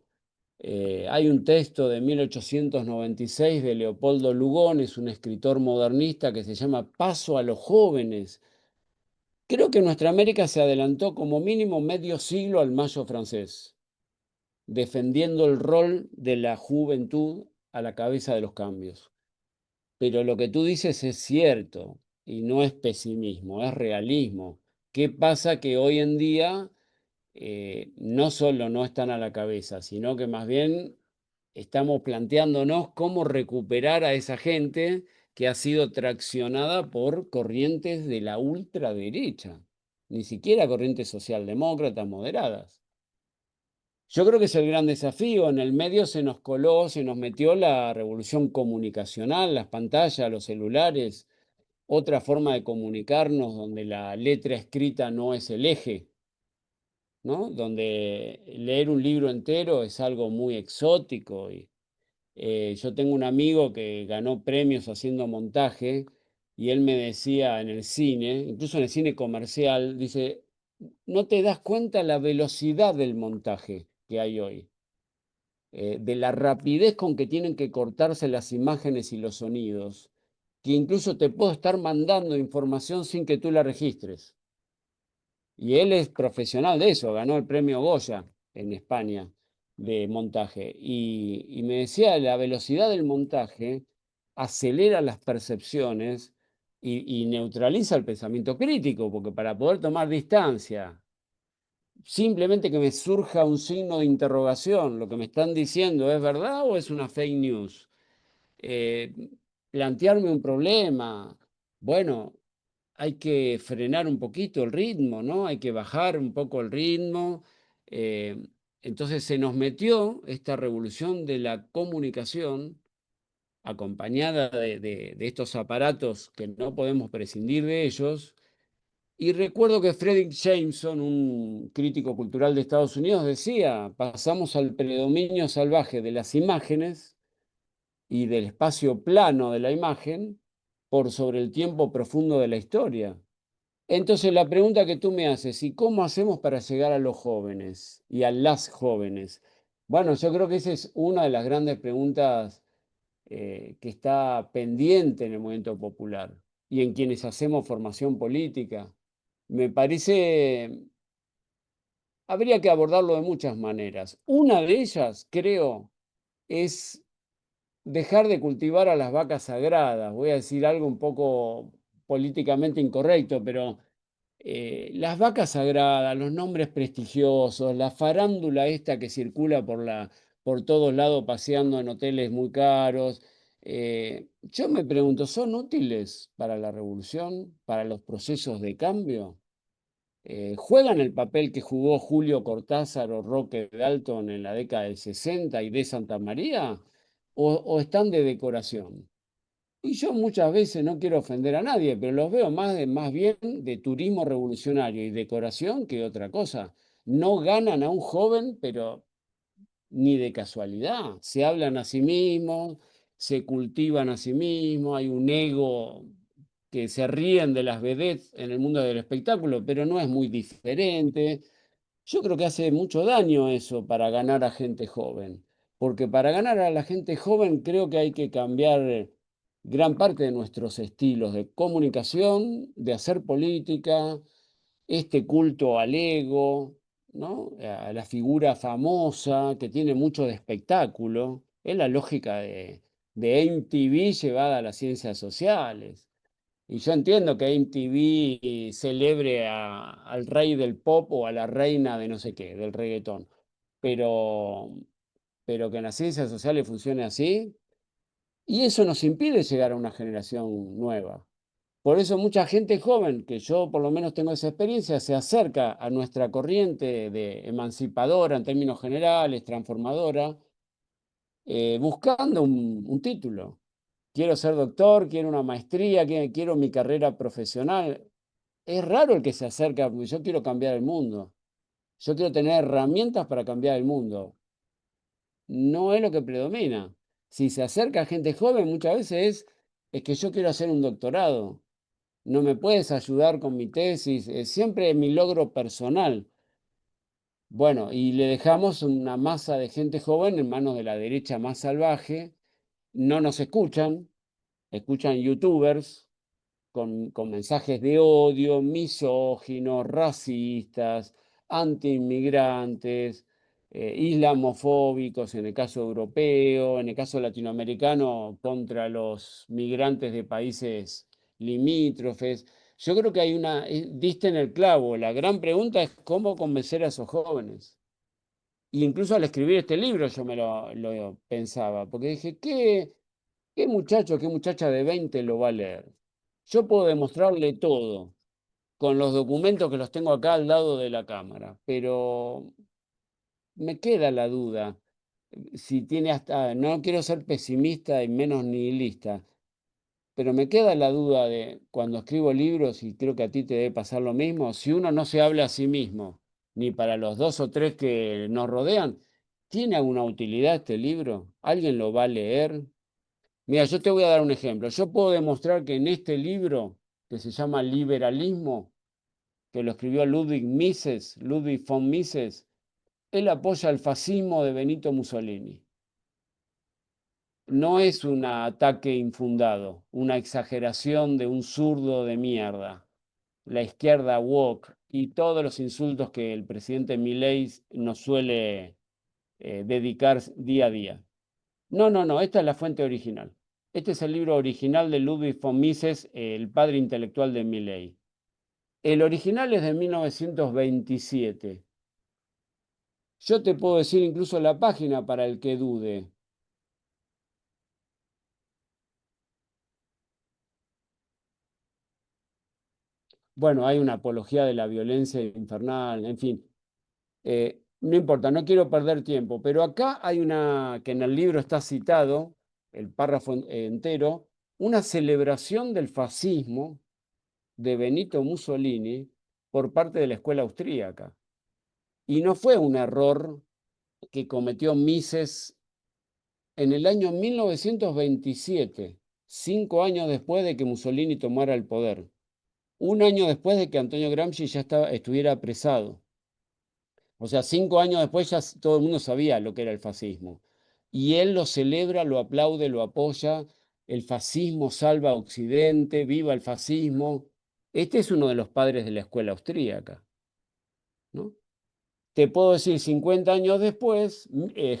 Hay un texto de 1896 de Leopoldo Lugones, un escritor modernista, que se llama Paso a los jóvenes. Creo que nuestra América se adelantó como mínimo medio siglo al Mayo francés, defendiendo el rol de la juventud a la cabeza de los cambios. Pero lo que tú dices es cierto y no es pesimismo, es realismo. ¿Qué pasa? Que hoy en día no solo no están a la cabeza, sino que más bien estamos planteándonos cómo recuperar a esa gente que ha sido traccionada por corrientes de la ultraderecha, ni siquiera corrientes socialdemócratas moderadas. Yo creo que es el gran desafío. En el medio se nos coló, se nos metió la revolución comunicacional, las pantallas, los celulares, otra forma de comunicarnos donde la letra escrita no es el eje, ¿no? Donde leer un libro entero es algo muy exótico. Yo tengo un amigo que ganó premios haciendo montaje y él me decía en el cine, incluso en el cine comercial, dice, no te das cuenta la velocidad del montaje que hay hoy, de la rapidez con que tienen que cortarse las imágenes y los sonidos, que incluso te puedo estar mandando información sin que tú la registres. Y él es profesional de eso, ganó el premio Goya en España de montaje. Y me decía, la velocidad del montaje acelera las percepciones y neutraliza el pensamiento crítico, porque para poder tomar distancia, simplemente que me surja un signo de interrogación, lo que me están diciendo es verdad o es una fake news. Eh, Plantearme un problema, bueno, hay que frenar un poquito el ritmo, ¿no? Hay que bajar un poco el ritmo. eh, entonces se nos metió esta revolución de la comunicación acompañada de estos aparatos que no podemos prescindir de ellos. Y recuerdo que Fredrick Jameson, un crítico cultural de Estados Unidos, decía, pasamos al predominio salvaje de las imágenes y del espacio plano de la imagen por sobre el tiempo profundo de la historia. Entonces, la pregunta que tú me haces, ¿y cómo hacemos para llegar a los jóvenes y a las jóvenes? Bueno, yo creo que esa es una de las grandes preguntas que está pendiente en el movimiento popular y en quienes hacemos formación política. Me parece, habría que abordarlo de muchas maneras. Una de ellas, creo, es dejar de cultivar a las vacas sagradas. Voy a decir algo un poco políticamente incorrecto, pero las vacas sagradas, los nombres prestigiosos, la farándula esta que circula por todos lados paseando en hoteles muy caros. Yo me pregunto, ¿son útiles para la revolución, para los procesos de cambio? ¿Juegan el papel que jugó Julio Cortázar o Roque Dalton en la década del 60 y de Santa María? ¿O están de decoración? Y yo muchas veces no quiero ofender a nadie, pero los veo más bien de turismo revolucionario y decoración que otra cosa. No ganan a un joven, pero ni de casualidad. Se hablan a sí mismos, se cultivan a sí mismos, hay un ego que se ríen de las vedettes en el mundo del espectáculo, pero no es muy diferente. Yo creo que hace mucho daño eso para ganar a gente joven, porque para ganar a la gente joven creo que hay que cambiar gran parte de nuestros estilos de comunicación, de hacer política, este culto al ego, ¿no? A la figura famosa que tiene mucho de espectáculo. Es la lógica de MTV llevada a las ciencias sociales. Y yo entiendo que MTV celebre al rey del pop o a la reina de no sé qué, del reggaetón, pero, pero que en las ciencias sociales funcione así, y eso nos impide llegar a una generación nueva. Por eso mucha gente joven, que yo por lo menos tengo esa experiencia, se acerca a nuestra corriente de emancipadora en términos generales, transformadora, buscando un título. Quiero ser doctor, quiero una maestría, quiero mi carrera profesional. Es raro el que se acerca, porque yo quiero cambiar el mundo. Yo quiero tener herramientas para cambiar el mundo. No es lo que predomina. Si se acerca gente joven, muchas veces es que yo quiero hacer un doctorado. No me puedes ayudar con mi tesis, es siempre mi logro personal. Bueno, y le dejamos una masa de gente joven en manos de la derecha más salvaje. No nos escuchan, escuchan youtubers con mensajes de odio, misóginos, racistas, antiinmigrantes, islamofóbicos en el caso europeo, en el caso latinoamericano, contra los migrantes de países limítrofes. Yo creo que hay diste en el clavo. La gran pregunta es cómo convencer a esos jóvenes. Y incluso al escribir este libro yo lo pensaba, porque dije, ¿qué muchacho, qué muchacha de 20 lo va a leer? Yo puedo demostrarle todo con los documentos que los tengo acá al lado de la cámara, pero me queda la duda. Si tiene hasta, no quiero ser pesimista y menos nihilista, pero me queda la duda de cuando escribo libros, y creo que a ti te debe pasar lo mismo, si uno no se habla a sí mismo, ni para los dos o tres que nos rodean, ¿tiene alguna utilidad este libro? ¿Alguien lo va a leer? Mira, yo te voy a dar un ejemplo. Yo puedo demostrar que en este libro, que se llama Liberalismo, que lo escribió Ludwig von Mises, él apoya el fascismo de Benito Mussolini. No es un ataque infundado, una exageración de un zurdo de mierda, la izquierda woke y todos los insultos que el presidente Milei nos suele dedicar día a día. No, no, no, esta es la fuente original. Este es el libro original de Ludwig von Mises, el padre intelectual de Milley. El original es de 1927. Yo te puedo decir incluso la página para el que dude. Bueno, hay una apología de la violencia infernal, en fin. No importa, no quiero perder tiempo, pero acá hay una, que en el libro está citado, el párrafo entero, una celebración del fascismo de Benito Mussolini por parte de la escuela austríaca. Y no fue un error que cometió Mises en el año 1927, 5 años después de que Mussolini tomara el poder. un año después de que Antonio Gramsci ya estuviera apresado. O sea, 5 años después ya todo el mundo sabía lo que era el fascismo. Y él lo celebra, lo aplaude, lo apoya. El fascismo salva a Occidente, viva el fascismo. Este es uno de los padres de la escuela austríaca, ¿no? Te puedo decir, 50 años después,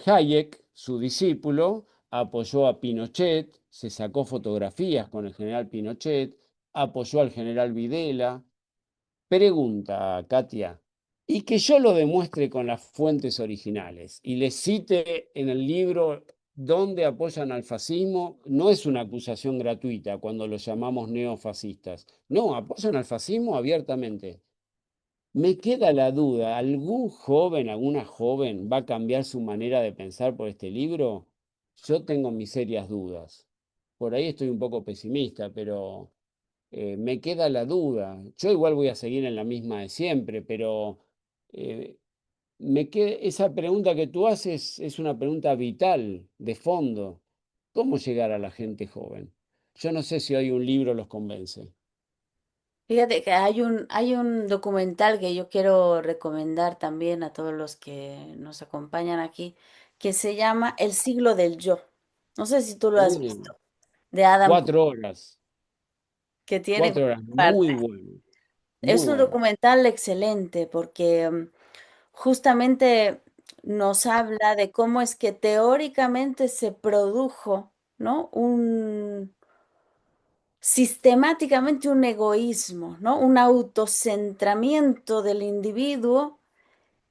Hayek, su discípulo, apoyó a Pinochet, se sacó fotografías con el general Pinochet, apoyó al general Videla. Pregunta, Katia, y que yo lo demuestre con las fuentes originales y le cite en el libro dónde apoyan al fascismo, no es una acusación gratuita cuando los llamamos neofascistas. No, apoyan al fascismo abiertamente. Me queda la duda, ¿algún joven, alguna joven va a cambiar su manera de pensar por este libro? Yo tengo mis serias dudas. Por ahí estoy un poco pesimista, pero me queda la duda. Yo igual voy a seguir en la misma de siempre, pero eh, esa pregunta que tú haces es una pregunta vital, de fondo. ¿Cómo llegar a la gente joven? Yo no sé si hoy un libro los convence. Fíjate que hay un documental que yo quiero recomendar también a todos los que nos acompañan aquí, que se llama El siglo del yo. No sé si tú lo has Uh, visto, de Adam Curry, 4 horas, que tiene como 4 horas, parte. muy bueno, muy Es un bueno. documental excelente porque justamente nos habla de cómo es que teóricamente se produjo, ¿no? Sistemáticamente un egoísmo, ¿no? Un autocentramiento del individuo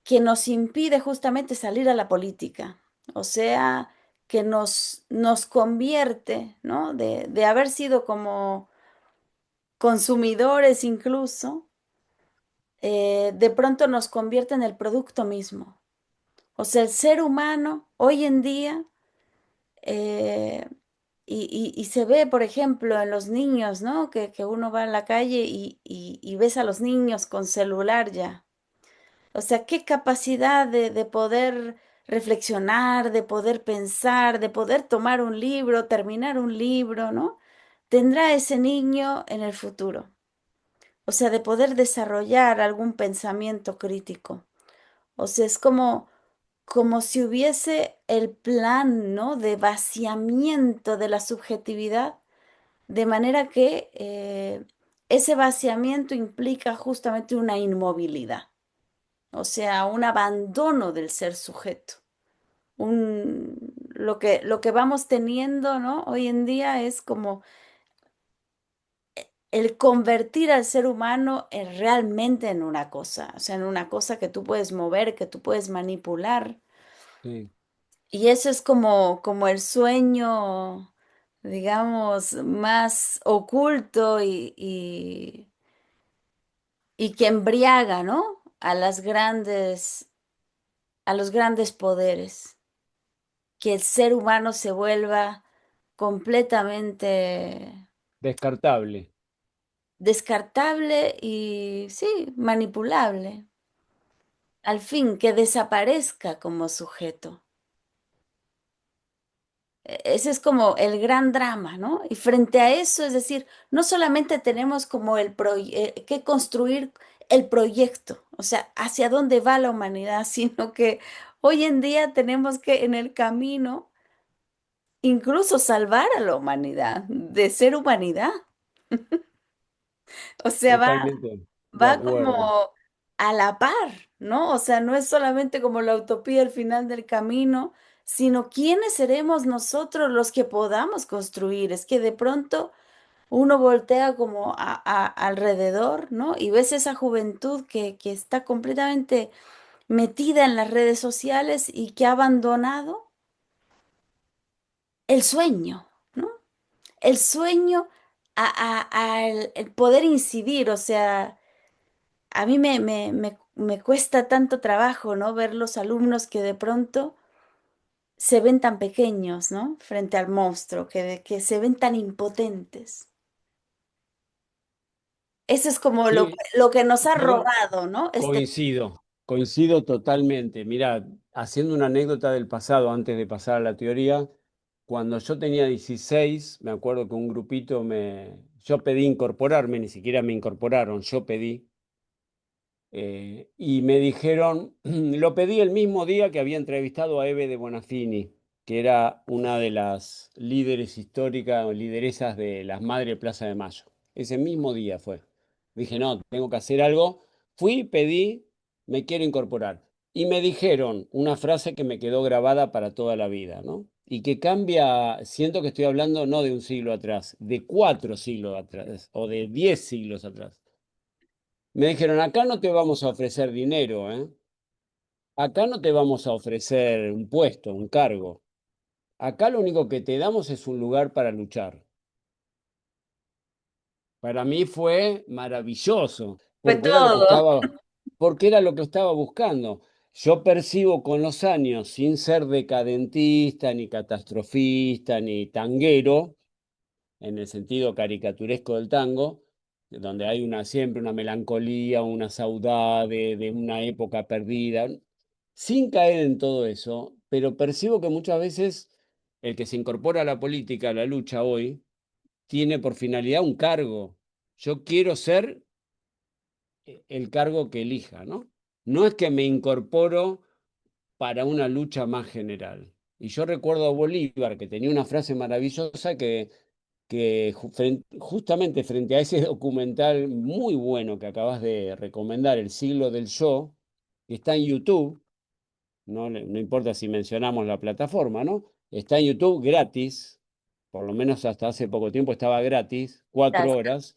que nos impide justamente salir a la política. O sea, que nos convierte, ¿no? De haber sido como consumidores incluso, de pronto nos convierte en el producto mismo. O sea, el ser humano hoy en día, eh, y se ve, por ejemplo, en los niños, ¿no? Que uno va a la calle y ves a los niños con celular ya. O sea, qué capacidad de poder reflexionar, de poder pensar, de poder tomar un libro, terminar un libro, ¿no? Tendrá ese niño en el futuro. O sea, de poder desarrollar algún pensamiento crítico. O sea, es como si hubiese el plan, ¿no? De vaciamiento de la subjetividad, de manera que ese vaciamiento implica justamente una inmovilidad, o sea, un abandono del ser sujeto. Lo que vamos teniendo, ¿no? Hoy en día es como el convertir al ser humano realmente en una cosa, o sea, en una cosa que tú puedes mover, que tú puedes manipular. Sí. Y eso es como el sueño, digamos, más oculto y que embriaga, ¿no? A los grandes poderes, que el ser humano se vuelva completamente Descartable. descartable y, sí, manipulable. Al fin, que desaparezca como sujeto. Ese es como el gran drama, ¿no? Y frente a eso, es decir, no solamente tenemos como que construir el proyecto, o sea, hacia dónde va la humanidad, sino que hoy en día tenemos que en el camino incluso salvar a la humanidad, de ser humanidad. O sea, va, Totalmente de va acuerdo. como a la par, ¿no? O sea, no es solamente como la utopía al final del camino, sino quiénes seremos nosotros los que podamos construir. Es que de pronto uno voltea como alrededor, ¿no? Y ves esa juventud que está completamente metida en las redes sociales y que ha abandonado el sueño, ¿no? El sueño al el poder incidir, o sea, a mí me cuesta tanto trabajo, ¿no? Ver los alumnos que de pronto se ven tan pequeños, ¿no? Frente al monstruo, que se ven tan impotentes. Eso es como lo, Sí, lo que nos ha yo robado, ¿no? coincido totalmente. Mira, haciendo una anécdota del pasado antes de pasar a la teoría, cuando yo tenía 16, me acuerdo que un grupito Yo pedí incorporarme, ni siquiera me incorporaron, yo pedí. Y me dijeron, lo pedí el mismo día que había entrevistado a Eve de Bonafini, que era una de las líderes históricas o lideresas de las Madres de Plaza de Mayo. Ese mismo día fue. Dije, no, tengo que hacer algo. Fui, pedí, me quiero incorporar. Y me dijeron una frase que me quedó grabada para toda la vida, ¿no? Y que cambia, siento que estoy hablando no de un siglo atrás, de 4 siglos atrás o de 10 siglos atrás. Me dijeron, acá no te vamos a ofrecer dinero, ¿eh? Acá no te vamos a ofrecer un puesto, un cargo. Acá lo único que te damos es un lugar para luchar. Para mí fue maravilloso, Fue todo. porque era lo que estaba buscando. Yo percibo con los años, sin ser decadentista, ni catastrofista, ni tanguero, en el sentido caricaturesco del tango, donde hay siempre una melancolía, una saudade de una época perdida, sin caer en todo eso, pero percibo que muchas veces el que se incorpora a la política, a la lucha hoy, tiene por finalidad un cargo. Yo quiero ser el cargo que elija, ¿no? No es que me incorporo para una lucha más general. Y yo recuerdo a Bolívar, que tenía una frase maravillosa que justamente frente a ese documental muy bueno que acabas de recomendar, El siglo del yo, que está en YouTube, no importa si mencionamos la plataforma, ¿no? Está en YouTube gratis, por lo menos hasta hace poco tiempo estaba gratis, cuatro Gracias. horas,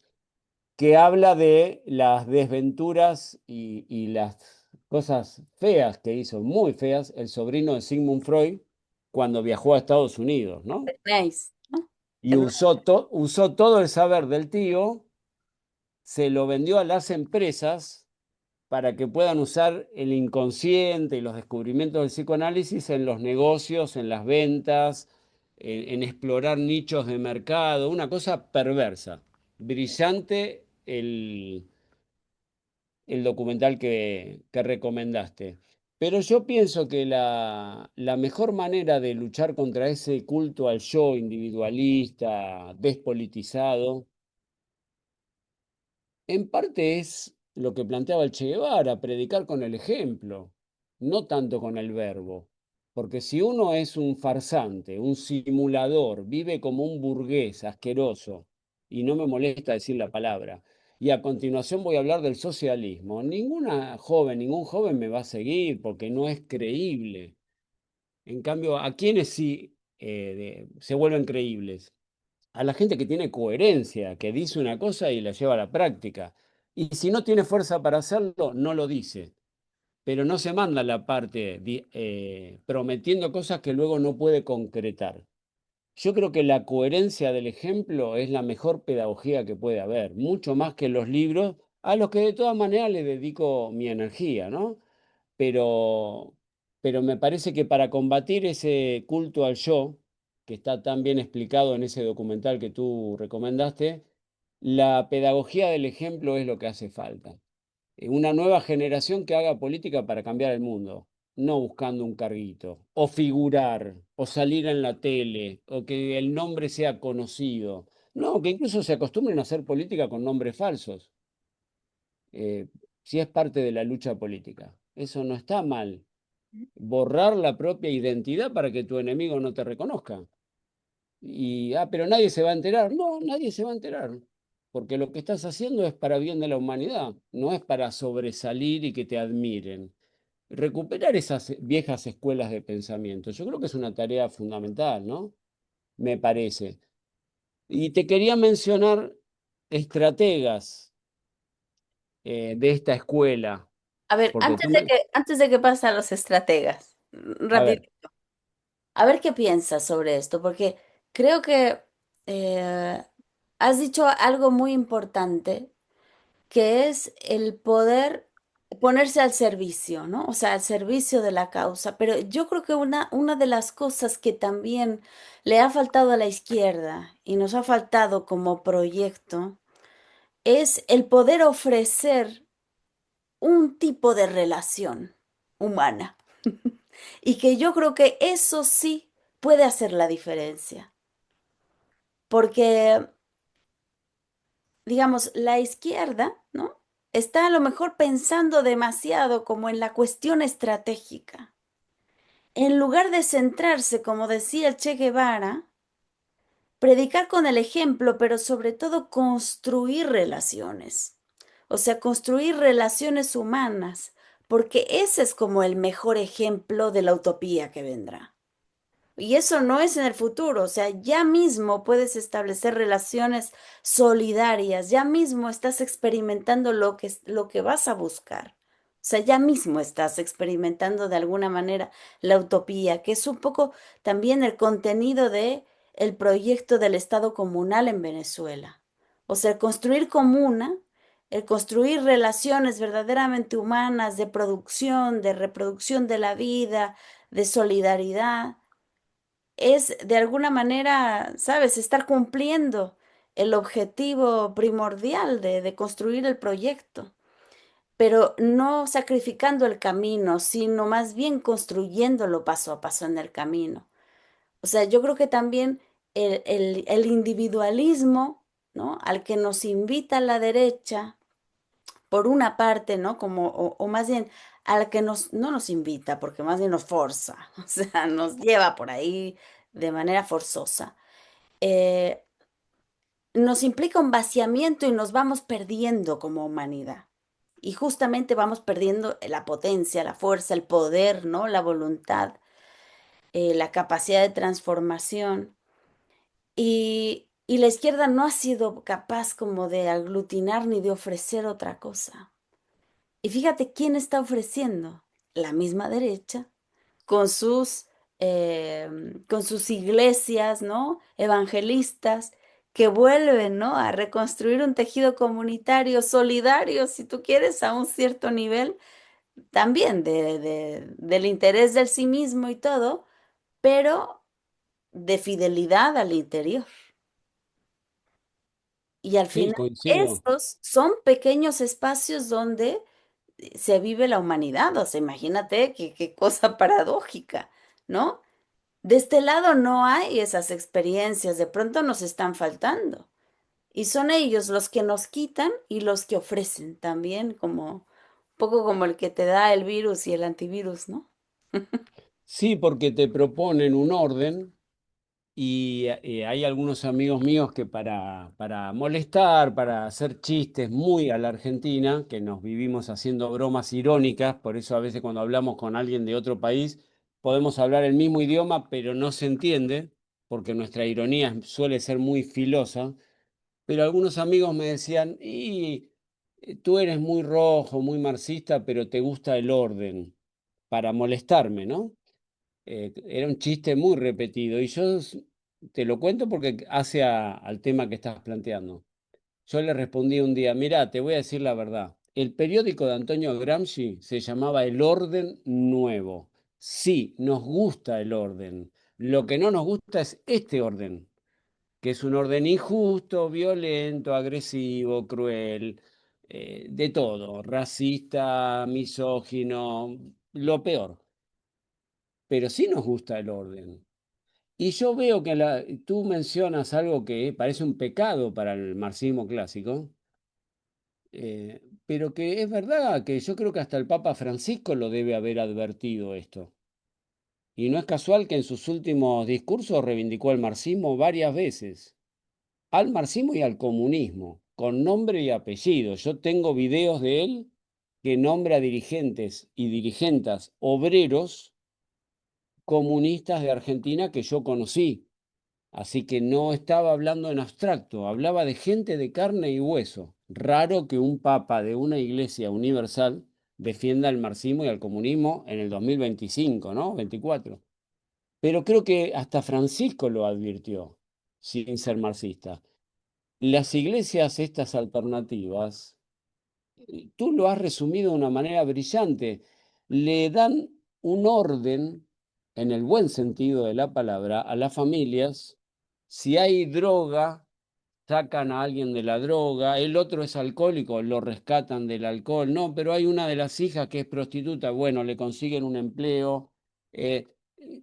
que habla de las desventuras y las cosas feas que hizo, muy feas, el sobrino de Sigmund Freud cuando viajó a Estados Unidos, ¿no? Tenéis, ¿no? Y usó todo el saber del tío, se lo vendió a las empresas para que puedan usar el inconsciente y los descubrimientos del psicoanálisis en los negocios, en las ventas, en explorar nichos de mercado, una cosa perversa. Brillante el documental que recomendaste. Pero yo pienso que la mejor manera de luchar contra ese culto al yo individualista, despolitizado, en parte es lo que planteaba el Che Guevara, predicar con el ejemplo, no tanto con el verbo. Porque si uno es un farsante, un simulador, vive como un burgués asqueroso, y no me molesta decir la palabra, y a continuación voy a hablar del socialismo, ningún joven me va a seguir porque no es creíble. En cambio, ¿a quienes sí se vuelven creíbles? A la gente que tiene coherencia, que dice una cosa y la lleva a la práctica. Y si no tiene fuerza para hacerlo, no lo dice. Pero no se manda la parte prometiendo cosas que luego no puede concretar. Yo creo que la coherencia del ejemplo es la mejor pedagogía que puede haber, mucho más que los libros, a los que de todas maneras le dedico mi energía, ¿no? Pero, pero me parece que para combatir ese culto al yo, que está tan bien explicado en ese documental que tú recomendaste, la pedagogía del ejemplo es lo que hace falta. Una nueva generación que haga política para cambiar el mundo, no buscando un carguito, o figurar, o salir en la tele, o que el nombre sea conocido. No, que incluso se acostumbren a hacer política con nombres falsos, eh, si es parte de la lucha política. Eso no está mal. Borrar la propia identidad para que tu enemigo no te reconozca. Pero nadie se va a enterar. No, nadie se va a enterar. Porque lo que estás haciendo es para bien de la humanidad, no es para sobresalir y que te admiren. Recuperar esas viejas escuelas de pensamiento, yo creo que es una tarea fundamental, ¿no? Me parece. Y te quería mencionar estrategas de esta escuela, A ver, porque antes de que pasen a los estrategas, a rápido, ver, a ver qué piensas sobre esto, porque creo que eh, has dicho algo muy importante, que es el poder ponerse al servicio, ¿no? O sea, al servicio de la causa. Pero yo creo que una de las cosas que también le ha faltado a la izquierda y nos ha faltado como proyecto es el poder ofrecer un tipo de relación humana. Y que yo creo que eso sí puede hacer la diferencia. Porque digamos, la izquierda, ¿no? Está a lo mejor pensando demasiado como en la cuestión estratégica. En lugar de centrarse, como decía el Che Guevara, predicar con el ejemplo, pero sobre todo construir relaciones. O sea, construir relaciones humanas, porque ese es como el mejor ejemplo de la utopía que vendrá. Y eso no es en el futuro, o sea, ya mismo puedes establecer relaciones solidarias, ya mismo estás experimentando lo que vas a buscar. O sea, ya mismo estás experimentando de alguna manera la utopía, que es un poco también el contenido de el proyecto del Estado comunal en Venezuela. O sea, el construir comuna, el construir relaciones verdaderamente humanas de reproducción de la vida, de solidaridad es de alguna manera, ¿sabes?, estar cumpliendo el objetivo primordial de construir el proyecto, pero no sacrificando el camino, sino más bien construyéndolo paso a paso en el camino. O sea, yo creo que también el individualismo, ¿no?, al que nos invita la derecha, por una parte, ¿no? Como, o más bien al que no nos invita, porque más bien nos forza, o sea, nos lleva por ahí de manera forzosa. eh, Nos implica un vaciamiento y nos vamos perdiendo como humanidad. Y justamente vamos perdiendo la potencia, la fuerza, el poder, ¿no? La voluntad, la capacidad de transformación. Y la izquierda no ha sido capaz como de aglutinar ni de ofrecer otra cosa. Y fíjate quién está ofreciendo. La misma derecha, con con sus iglesias, ¿no? Evangelistas, que vuelven, ¿no? A reconstruir un tejido comunitario solidario, si tú quieres, a un cierto nivel, también del interés del sí mismo y todo, pero de fidelidad al interior. Y al Sí, final, coincido. estos son pequeños espacios donde se vive la humanidad. O sea, imagínate qué cosa paradójica, ¿no? De este lado no hay esas experiencias, de pronto nos están faltando. Y son ellos los que nos quitan y los que ofrecen también, como un poco como el que te da el virus y el antivirus, ¿no? Sí, porque te proponen un orden y hay algunos amigos míos que para molestar, para hacer chistes muy a la Argentina, que nos vivimos haciendo bromas irónicas, por eso a veces cuando hablamos con alguien de otro país podemos hablar el mismo idioma, pero no se entiende, porque nuestra ironía suele ser muy filosa. Pero algunos amigos me decían, y tú eres muy rojo, muy marxista, pero te gusta el orden, para molestarme, ¿no? Era un chiste muy repetido y te lo cuento porque hace al tema que estás planteando. Yo le respondí un día, mirá, te voy a decir la verdad. El periódico de Antonio Gramsci se llamaba El Orden Nuevo. Sí, nos gusta el orden. Lo que no nos gusta es este orden, que es un orden injusto, violento, agresivo, cruel, de todo, racista, misógino, lo peor. Pero sí nos gusta el orden. Y yo veo que tú mencionas algo que parece un pecado para el marxismo clásico, pero que es verdad, que yo creo que hasta el Papa Francisco lo debe haber advertido esto. Y no es casual que en sus últimos discursos reivindicó el marxismo varias veces, al marxismo y al comunismo, con nombre y apellido. Yo tengo videos de él que nombra dirigentes y dirigentas obreros comunistas de Argentina que yo conocí. Así que no estaba hablando en abstracto, hablaba de gente de carne y hueso. Raro que un papa de una iglesia universal defienda el marxismo y el comunismo en el 2025, ¿no? 24. Pero creo que hasta Francisco lo advirtió, sin ser marxista. Las iglesias, estas alternativas, tú lo has resumido de una manera brillante, le dan un orden, en el buen sentido de la palabra, a las familias. Si hay droga, sacan a alguien de la droga, el otro es alcohólico, lo rescatan del alcohol, no, pero hay una de las hijas que es prostituta, bueno, le consiguen un empleo.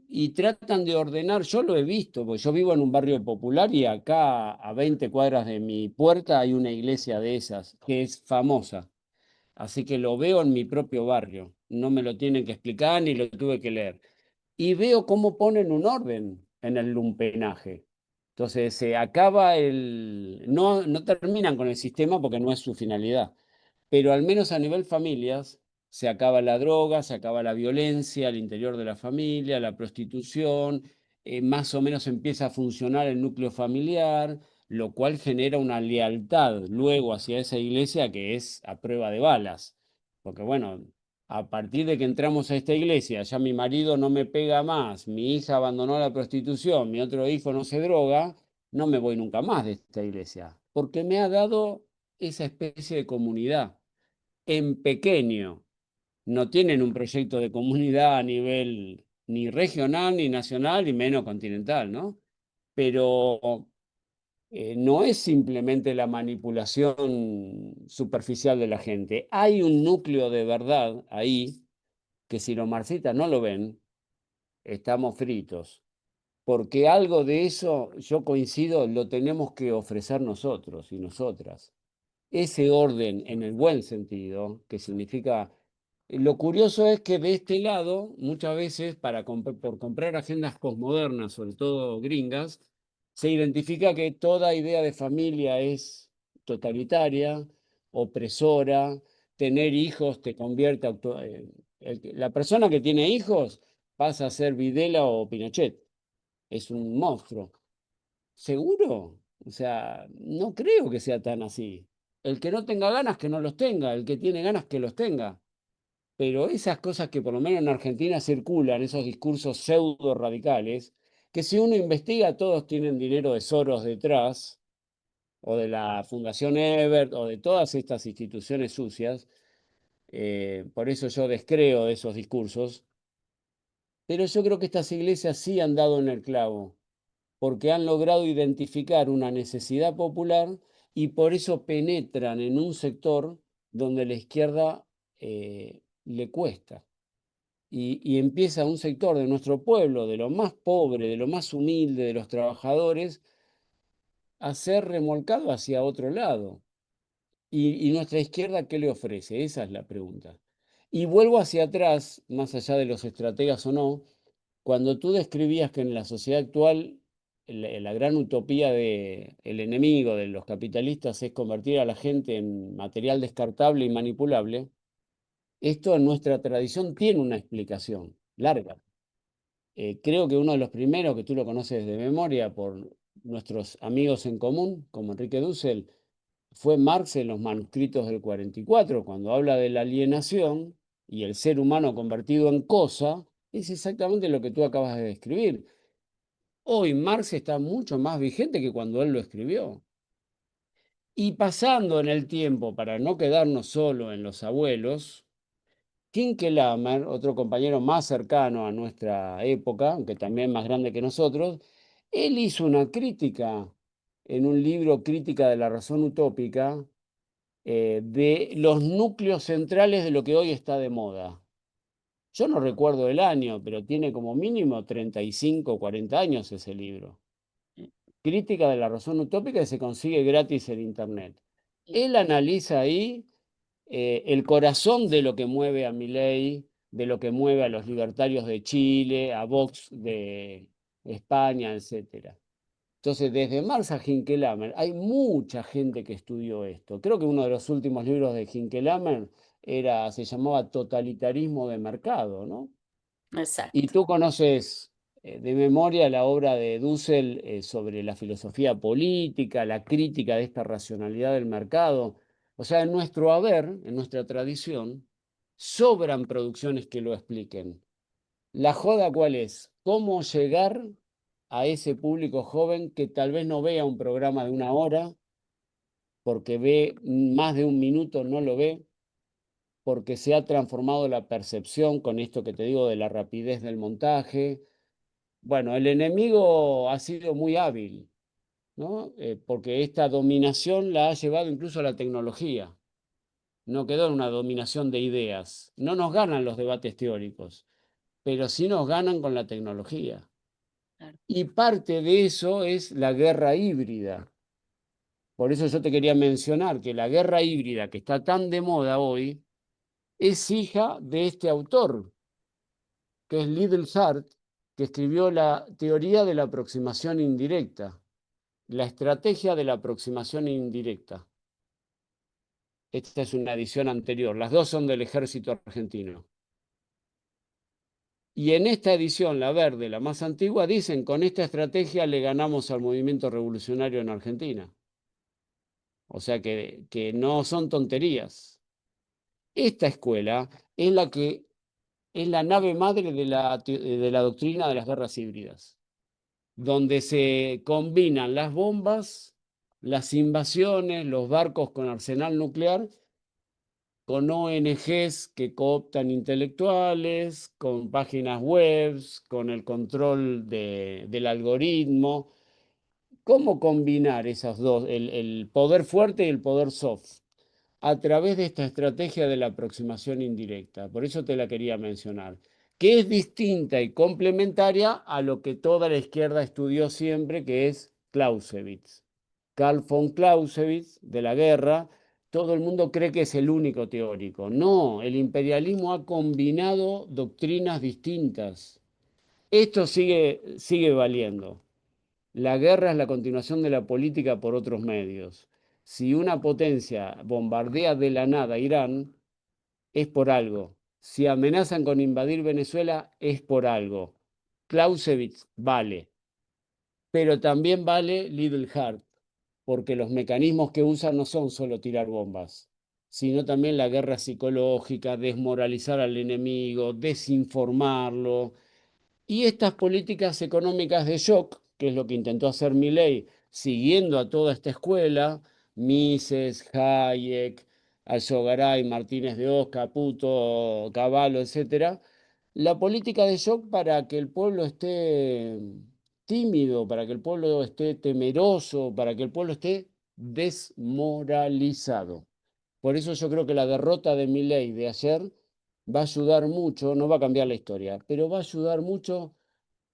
y tratan de ordenar, yo lo he visto, porque yo vivo en un barrio popular y acá a 20 cuadras de mi puerta hay una iglesia de esas, que es famosa. Así que lo veo en mi propio barrio. No me lo tienen que explicar ni lo tuve que leer. Y veo cómo ponen un orden en el lumpenaje. Entonces se acaba el... No, no terminan con el sistema porque no es su finalidad, pero al menos a nivel familias se acaba la droga, se acaba la violencia al interior de la familia, la prostitución, más o menos empieza a funcionar el núcleo familiar, lo cual genera una lealtad luego hacia esa iglesia que es a prueba de balas. Porque bueno, a partir de que entramos a esta iglesia, ya mi marido no me pega más, mi hija abandonó la prostitución, mi otro hijo no se droga, no me voy nunca más de esta iglesia, porque me ha dado esa especie de comunidad en pequeño. No tienen un proyecto de comunidad a nivel ni regional, ni nacional, ni menos continental, ¿no? Pero no es simplemente la manipulación superficial de la gente. Hay un núcleo de verdad ahí que si los marxistas no lo ven, estamos fritos. Porque algo de eso, yo coincido, lo tenemos que ofrecer nosotros y nosotras. Ese orden en el buen sentido, que significa... Lo curioso es que de este lado, muchas veces, por comprar agendas posmodernas, sobre todo gringas, se identifica que toda idea de familia es totalitaria, opresora, tener hijos te convierte... la persona que tiene hijos pasa a ser Videla o Pinochet, es un monstruo. ¿Seguro? O sea, no creo que sea tan así. El que no tenga ganas, que no los tenga. El que tiene ganas, que los tenga. Pero esas cosas que por lo menos en Argentina circulan, esos discursos pseudo radicales, que si uno investiga, todos tienen dinero de Soros detrás, o de la Fundación Ebert, o de todas estas instituciones sucias. Por eso yo descreo de esos discursos. Pero yo creo que estas iglesias sí han dado en el clavo, porque han logrado identificar una necesidad popular y por eso penetran en un sector donde la izquierda le cuesta. Y empieza un sector de nuestro pueblo, de lo más pobre, de lo más humilde, de los trabajadores, a ser remolcado hacia otro lado. Y nuestra izquierda qué le ofrece? Esa es la pregunta. Y vuelvo hacia atrás, más allá de los estrategas o no, cuando tú describías que en la sociedad actual la gran utopía de el enemigo de los capitalistas es convertir a la gente en material descartable y manipulable, esto en nuestra tradición tiene una explicación larga. Creo que uno de los primeros, que tú lo conoces de memoria por nuestros amigos en común, como Enrique Dussel, fue Marx en los manuscritos del 44, cuando habla de la alienación y el ser humano convertido en cosa, es exactamente lo que tú acabas de describir. Hoy Marx está mucho más vigente que cuando él lo escribió. Y pasando en el tiempo, para no quedarnos solo en los abuelos, Kinkelhammer, otro compañero más cercano a nuestra época, aunque también más grande que nosotros, él hizo una crítica en un libro, Crítica de la razón utópica, de los núcleos centrales de lo que hoy está de moda. Yo no recuerdo el año, pero tiene como mínimo 35 o 40 años ese libro. Crítica de la razón utópica, que se consigue gratis en internet. Él analiza ahí el corazón de lo que mueve a Milei, de lo que mueve a los libertarios de Chile, a Vox de España, etcétera. Entonces, desde Marx a Hinkelhammer, hay mucha gente que estudió esto. Creo que uno de los últimos libros de Hinkelhammer se llamaba Totalitarismo de Mercado, ¿no? Y Exacto. tú conoces de memoria la obra de Dussel sobre la filosofía política, la crítica de esta racionalidad del mercado. O sea, en nuestro haber, en nuestra tradición, sobran producciones que lo expliquen. La joda, ¿cuál es? ¿Cómo llegar a ese público joven que tal vez no vea un programa de una hora, porque ve más de un minuto, no lo ve, porque se ha transformado la percepción con esto que te digo de la rapidez del montaje? Bueno, el enemigo ha sido muy hábil, ¿no? Porque esta dominación la ha llevado incluso a la tecnología. No quedó en una dominación de ideas. No nos ganan los debates teóricos, pero sí nos ganan con la tecnología. claro. Y parte de eso es la guerra híbrida. Por eso yo te quería mencionar que la guerra híbrida que está tan de moda hoy es hija de este autor, que es Liddell Hart, que escribió la teoría de la aproximación indirecta, la estrategia de la aproximación indirecta. Esta es una edición anterior, las dos son del ejército argentino. Y en esta edición, la verde, la más antigua, dicen, con esta estrategia le ganamos al movimiento revolucionario en Argentina. O sea que no son tonterías. Esta escuela es la que es la nave madre de la doctrina de las guerras híbridas, donde se combinan las bombas, las invasiones, los barcos con arsenal nuclear, con ONGs que cooptan intelectuales, con páginas web, con el control del algoritmo. ¿Cómo combinar esas dos, el poder fuerte y el poder soft? A través de esta estrategia de la aproximación indirecta. Por eso te la quería mencionar, que es distinta y complementaria a lo que toda la izquierda estudió siempre, que es Clausewitz. Carl von Clausewitz, de la guerra, todo el mundo cree que es el único teórico. No, el imperialismo ha combinado doctrinas distintas. Esto sigue valiendo. La guerra es la continuación de la política por otros medios. Si una potencia bombardea de la nada a Irán, es por algo. Si amenazan con invadir Venezuela, es por algo. Clausewitz vale, pero también vale Little Heart, porque los mecanismos que usan no son solo tirar bombas, sino también la guerra psicológica, desmoralizar al enemigo, desinformarlo, y estas políticas económicas de shock, que es lo que intentó hacer Milei, siguiendo a toda esta escuela, Mises, Hayek, Alzogaray, Martínez de Oz, Caputo, Cavallo, etcétera, la política de shock para que el pueblo esté tímido, para que el pueblo esté temeroso, para que el pueblo esté desmoralizado. Por eso yo creo que la derrota de Milei de ayer va a ayudar mucho, no va a cambiar la historia, pero va a ayudar mucho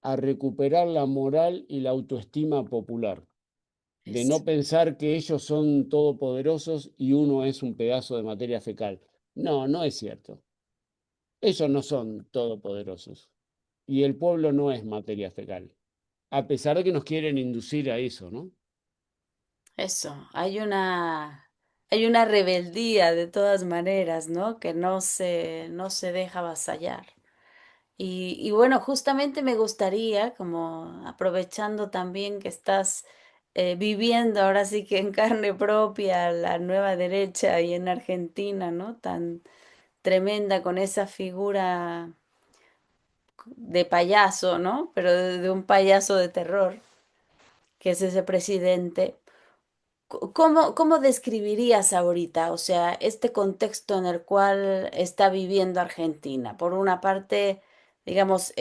a recuperar la moral y la autoestima popular, de Es, no pensar que ellos son todopoderosos y uno es un pedazo de materia fecal. No, no es cierto. Ellos no son todopoderosos y el pueblo no es materia fecal, a pesar de que nos quieren inducir a eso, ¿no? eso, hay una rebeldía de todas maneras, ¿no? Que no se deja avasallar. Y bueno, justamente me gustaría, como aprovechando también que estás viviendo ahora sí que en carne propia la nueva derecha y en Argentina, ¿no? Tan tremenda con esa figura de payaso, ¿no? Pero de un payaso de terror, que es ese presidente. ¿Cómo describirías ahorita, o sea, este contexto en el cual está viviendo Argentina? Por una parte, digamos,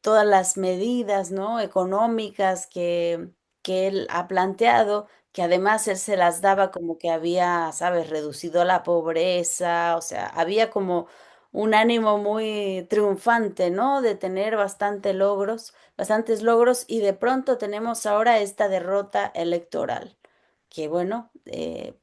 todas las medidas, ¿no? Económicas que él ha planteado, que además él se las daba como que había, ¿sabes?, reducido la pobreza, o sea, había como un ánimo muy triunfante, ¿no? De tener bastantes logros, y de pronto tenemos ahora esta derrota electoral que bueno,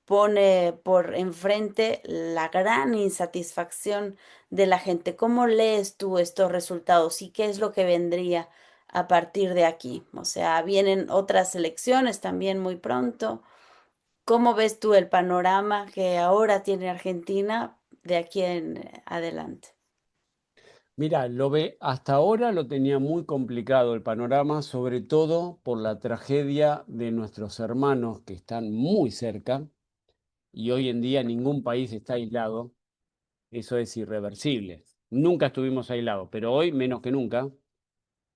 pone por enfrente la gran insatisfacción de la gente. ¿Cómo lees tú estos resultados y qué es lo que vendría a partir de aquí? O sea, vienen otras elecciones también muy pronto. ¿Cómo ves tú el panorama que ahora tiene Argentina de aquí en adelante? Mira, hasta ahora lo tenía muy complicado el panorama, sobre todo por la tragedia de nuestros hermanos que están muy cerca, y hoy en día ningún país está aislado, eso es irreversible. Nunca estuvimos aislados, pero hoy menos que nunca,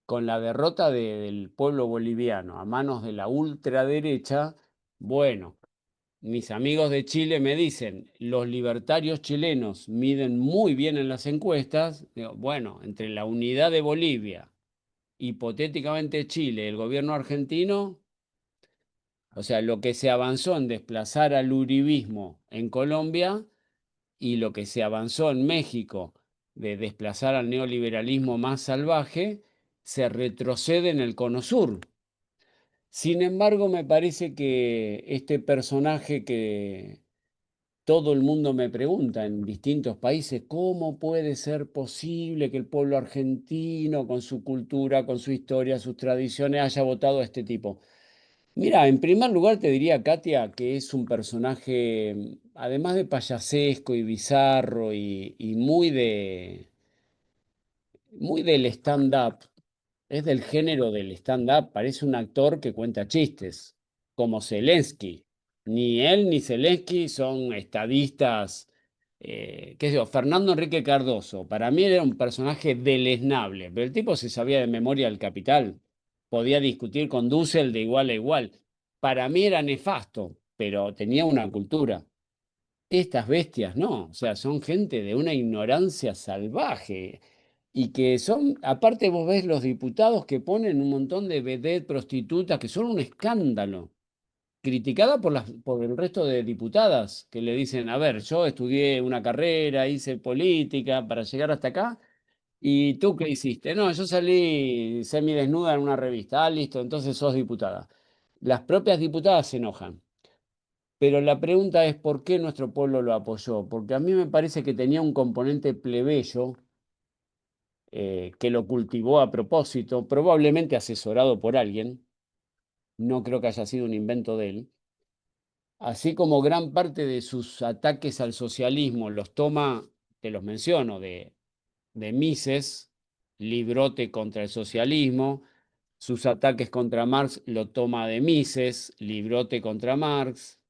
con la derrota del pueblo boliviano a manos de la ultraderecha, bueno, mis amigos de Chile me dicen, los libertarios chilenos miden muy bien en las encuestas. Digo, bueno, entre la unidad de Bolivia, hipotéticamente Chile, el gobierno argentino, o sea, lo que se avanzó en desplazar al uribismo en Colombia y lo que se avanzó en México de desplazar al neoliberalismo más salvaje, se retrocede en el Cono Sur. Sin embargo, me parece que este personaje que todo el mundo me pregunta en distintos países, ¿cómo puede ser posible que el pueblo argentino, con su cultura, con su historia, sus tradiciones, haya votado a este tipo? Mira, en primer lugar te diría, Katia, que es un personaje, además de payasesco y bizarro y muy del stand-up, es del género del stand-up, parece un actor que cuenta chistes, como Zelensky. Ni él ni Zelensky son estadistas, qué sé yo, Fernando Enrique Cardoso, para mí era un personaje deleznable, pero el tipo se sabía de memoria el Capital, podía discutir con Dussel de igual a igual. Para mí era nefasto, pero tenía una cultura. Estas bestias, no, o sea, son gente de una ignorancia salvaje y que son, aparte vos ves los diputados que ponen un montón de vedettes prostitutas que son un escándalo, criticada por el resto de diputadas que le dicen, a ver, yo estudié una carrera, hice política para llegar hasta acá, ¿y tú qué hiciste? No, yo salí semidesnuda en una revista, ah, listo, entonces sos diputada. Las propias diputadas se enojan. Pero la pregunta es por qué nuestro pueblo lo apoyó, porque a mí me parece que tenía un componente plebeyo que lo cultivó a propósito, probablemente asesorado por alguien, no creo que haya sido un invento de él, así como gran parte de sus ataques al socialismo los toma, te los menciono, de Mises, librote contra el socialismo, sus ataques contra Marx lo toma de Mises, librote contra Marx,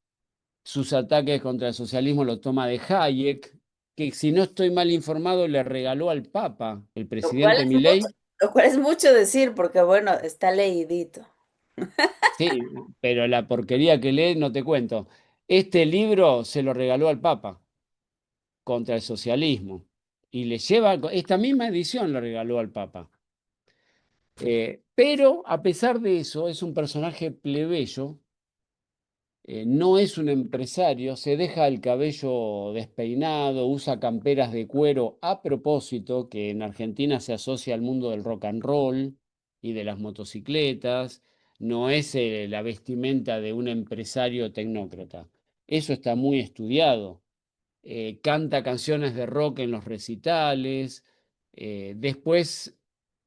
sus ataques contra el socialismo los toma de Hayek, que si no estoy mal informado le regaló al Papa, el Lo cual presidente es mucho, Milei. lo cual es mucho decir, porque bueno, está leidito. Sí, pero la porquería que lee no te cuento. Este libro se lo regaló al Papa contra el socialismo y le lleva, esta misma edición lo regaló al Papa. Pero a pesar de eso, es un personaje plebeyo, no es un empresario, se deja el cabello despeinado, usa camperas de cuero a propósito, que en Argentina se asocia al mundo del rock and roll y de las motocicletas, no es la vestimenta de un empresario tecnócrata. Eso está muy estudiado. Canta canciones de rock en los recitales, después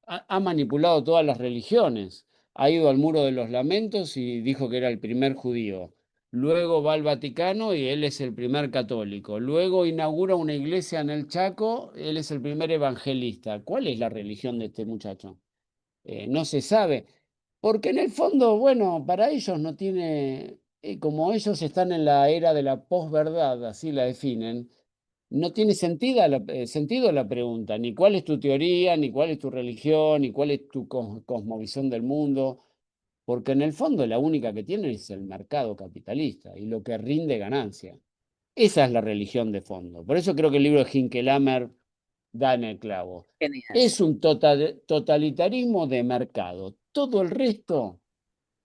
ha manipulado todas las religiones, ha ido al Muro de los Lamentos y dijo que era el primer judío. Luego va al Vaticano y él es el primer católico. Luego inaugura una iglesia en el Chaco, él es el primer evangelista. ¿Cuál es la religión de este muchacho? No se sabe, porque en el fondo, bueno, para ellos no tiene, como ellos están en la era de la posverdad, así la definen, no tiene sentido la pregunta, ni cuál es tu teoría, ni cuál es tu religión, ni cuál es tu cosmovisión del mundo, porque en el fondo la única que tienen es el mercado capitalista y lo que rinde ganancia. Esa es la religión de fondo. Por eso creo que el libro de Hinkelhammer da en el clavo. Genial. Es un totalitarismo de mercado. Todo el resto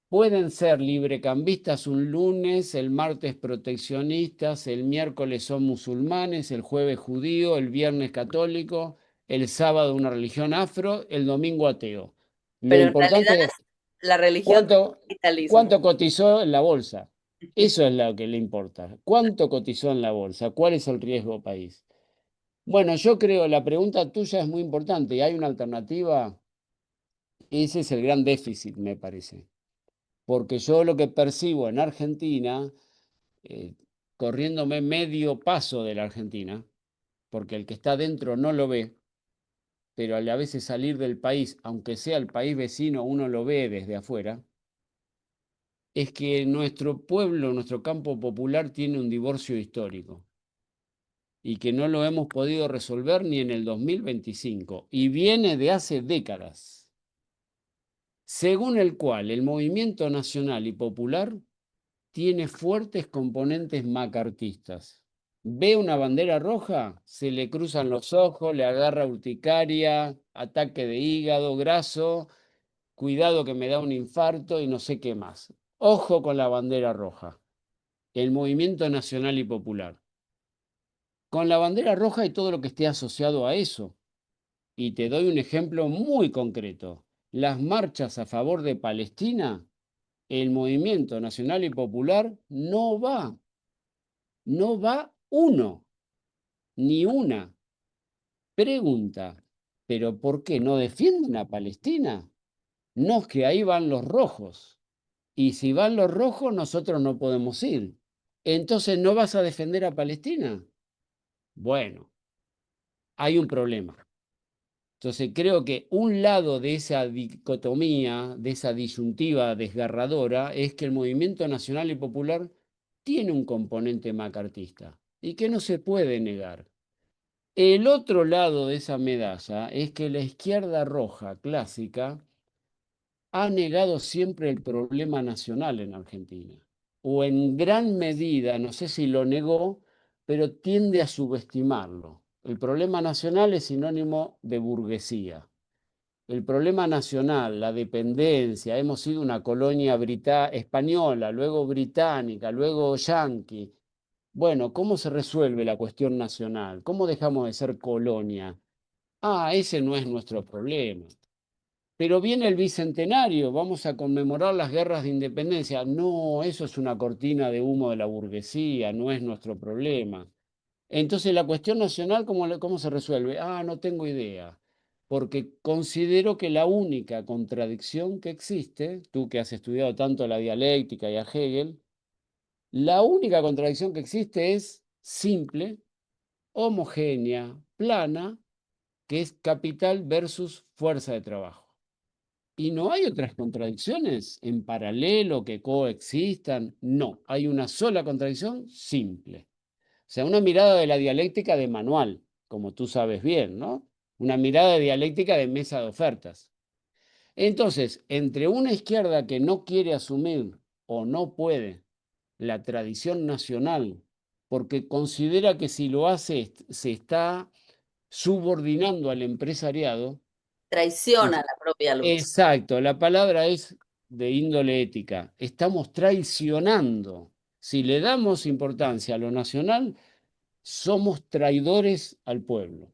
pueden ser librecambistas un lunes, el martes proteccionistas, el miércoles son musulmanes, el jueves judío, el viernes católico, el sábado una religión afro, el domingo ateo. Lo Pero en realidad importante es es la religión del cuánto, capitalismo. cuánto cotizó en la bolsa. Eso es lo que le importa. ¿Cuánto cotizó en la bolsa? ¿Cuál es el riesgo país? Bueno, yo creo, la pregunta tuya es muy importante y hay una alternativa. Ese es el gran déficit, me parece. Porque yo lo que percibo en Argentina, eh, corriéndome medio paso de la Argentina, porque el que está dentro no lo ve, pero a veces salir del país, aunque sea el país vecino, uno lo ve desde afuera, es que nuestro pueblo, nuestro campo popular tiene un divorcio histórico y que no lo hemos podido resolver ni en el 2025 y viene de hace décadas, según el cual el movimiento nacional y popular tiene fuertes componentes macartistas. Ve una bandera roja, se le cruzan los ojos, le agarra urticaria, ataque de hígado graso, cuidado que me da un infarto y no sé qué más. Ojo con la bandera roja. El movimiento nacional y popular. con la bandera roja y todo lo que esté asociado a eso. Y te doy un ejemplo muy concreto. Las marchas a favor de Palestina, el movimiento nacional y popular no va uno, ni una. Pregunta, ¿pero por qué no defienden a Palestina? No, es que ahí van los rojos. Y si van los rojos, nosotros no podemos ir. Entonces, ¿no vas a defender a Palestina? Bueno, hay un problema. Entonces, creo que un lado de esa dicotomía, de esa disyuntiva desgarradora, es que el movimiento nacional y popular tiene un componente macartista y que no se puede negar. El otro lado de esa medalla es que la izquierda roja clásica ha negado siempre el problema nacional en Argentina, o en gran medida, no sé si lo negó, pero tiende a subestimarlo. El problema nacional es sinónimo de burguesía. El problema nacional, la dependencia, hemos sido una colonia española, luego británica, luego yanqui. Bueno, ¿cómo se resuelve la cuestión nacional? ¿Cómo dejamos de ser colonia? Ah, ese no es nuestro problema. Pero viene el bicentenario, vamos a conmemorar las guerras de independencia. No, eso es una cortina de humo de la burguesía, no es nuestro problema. Entonces, la cuestión nacional, ¿cómo se resuelve? Ah, no tengo idea, porque considero que la única contradicción que existe, tú que has estudiado tanto la dialéctica y a Hegel, la única contradicción que existe es simple, homogénea, plana, que es capital versus fuerza de trabajo. Y no hay otras contradicciones en paralelo que coexistan. No, hay una sola contradicción simple. O sea, una mirada de la dialéctica de manual, como tú sabes bien, ¿no? Una mirada de dialéctica de mesa de ofertas. Entonces, entre una izquierda que no quiere asumir o no puede la tradición nacional, porque considera que si lo hace se está subordinando al empresariado, Traiciona y la propia lucha. exacto, la palabra es de índole ética. Estamos traicionando. Si le damos importancia a lo nacional, somos traidores al pueblo.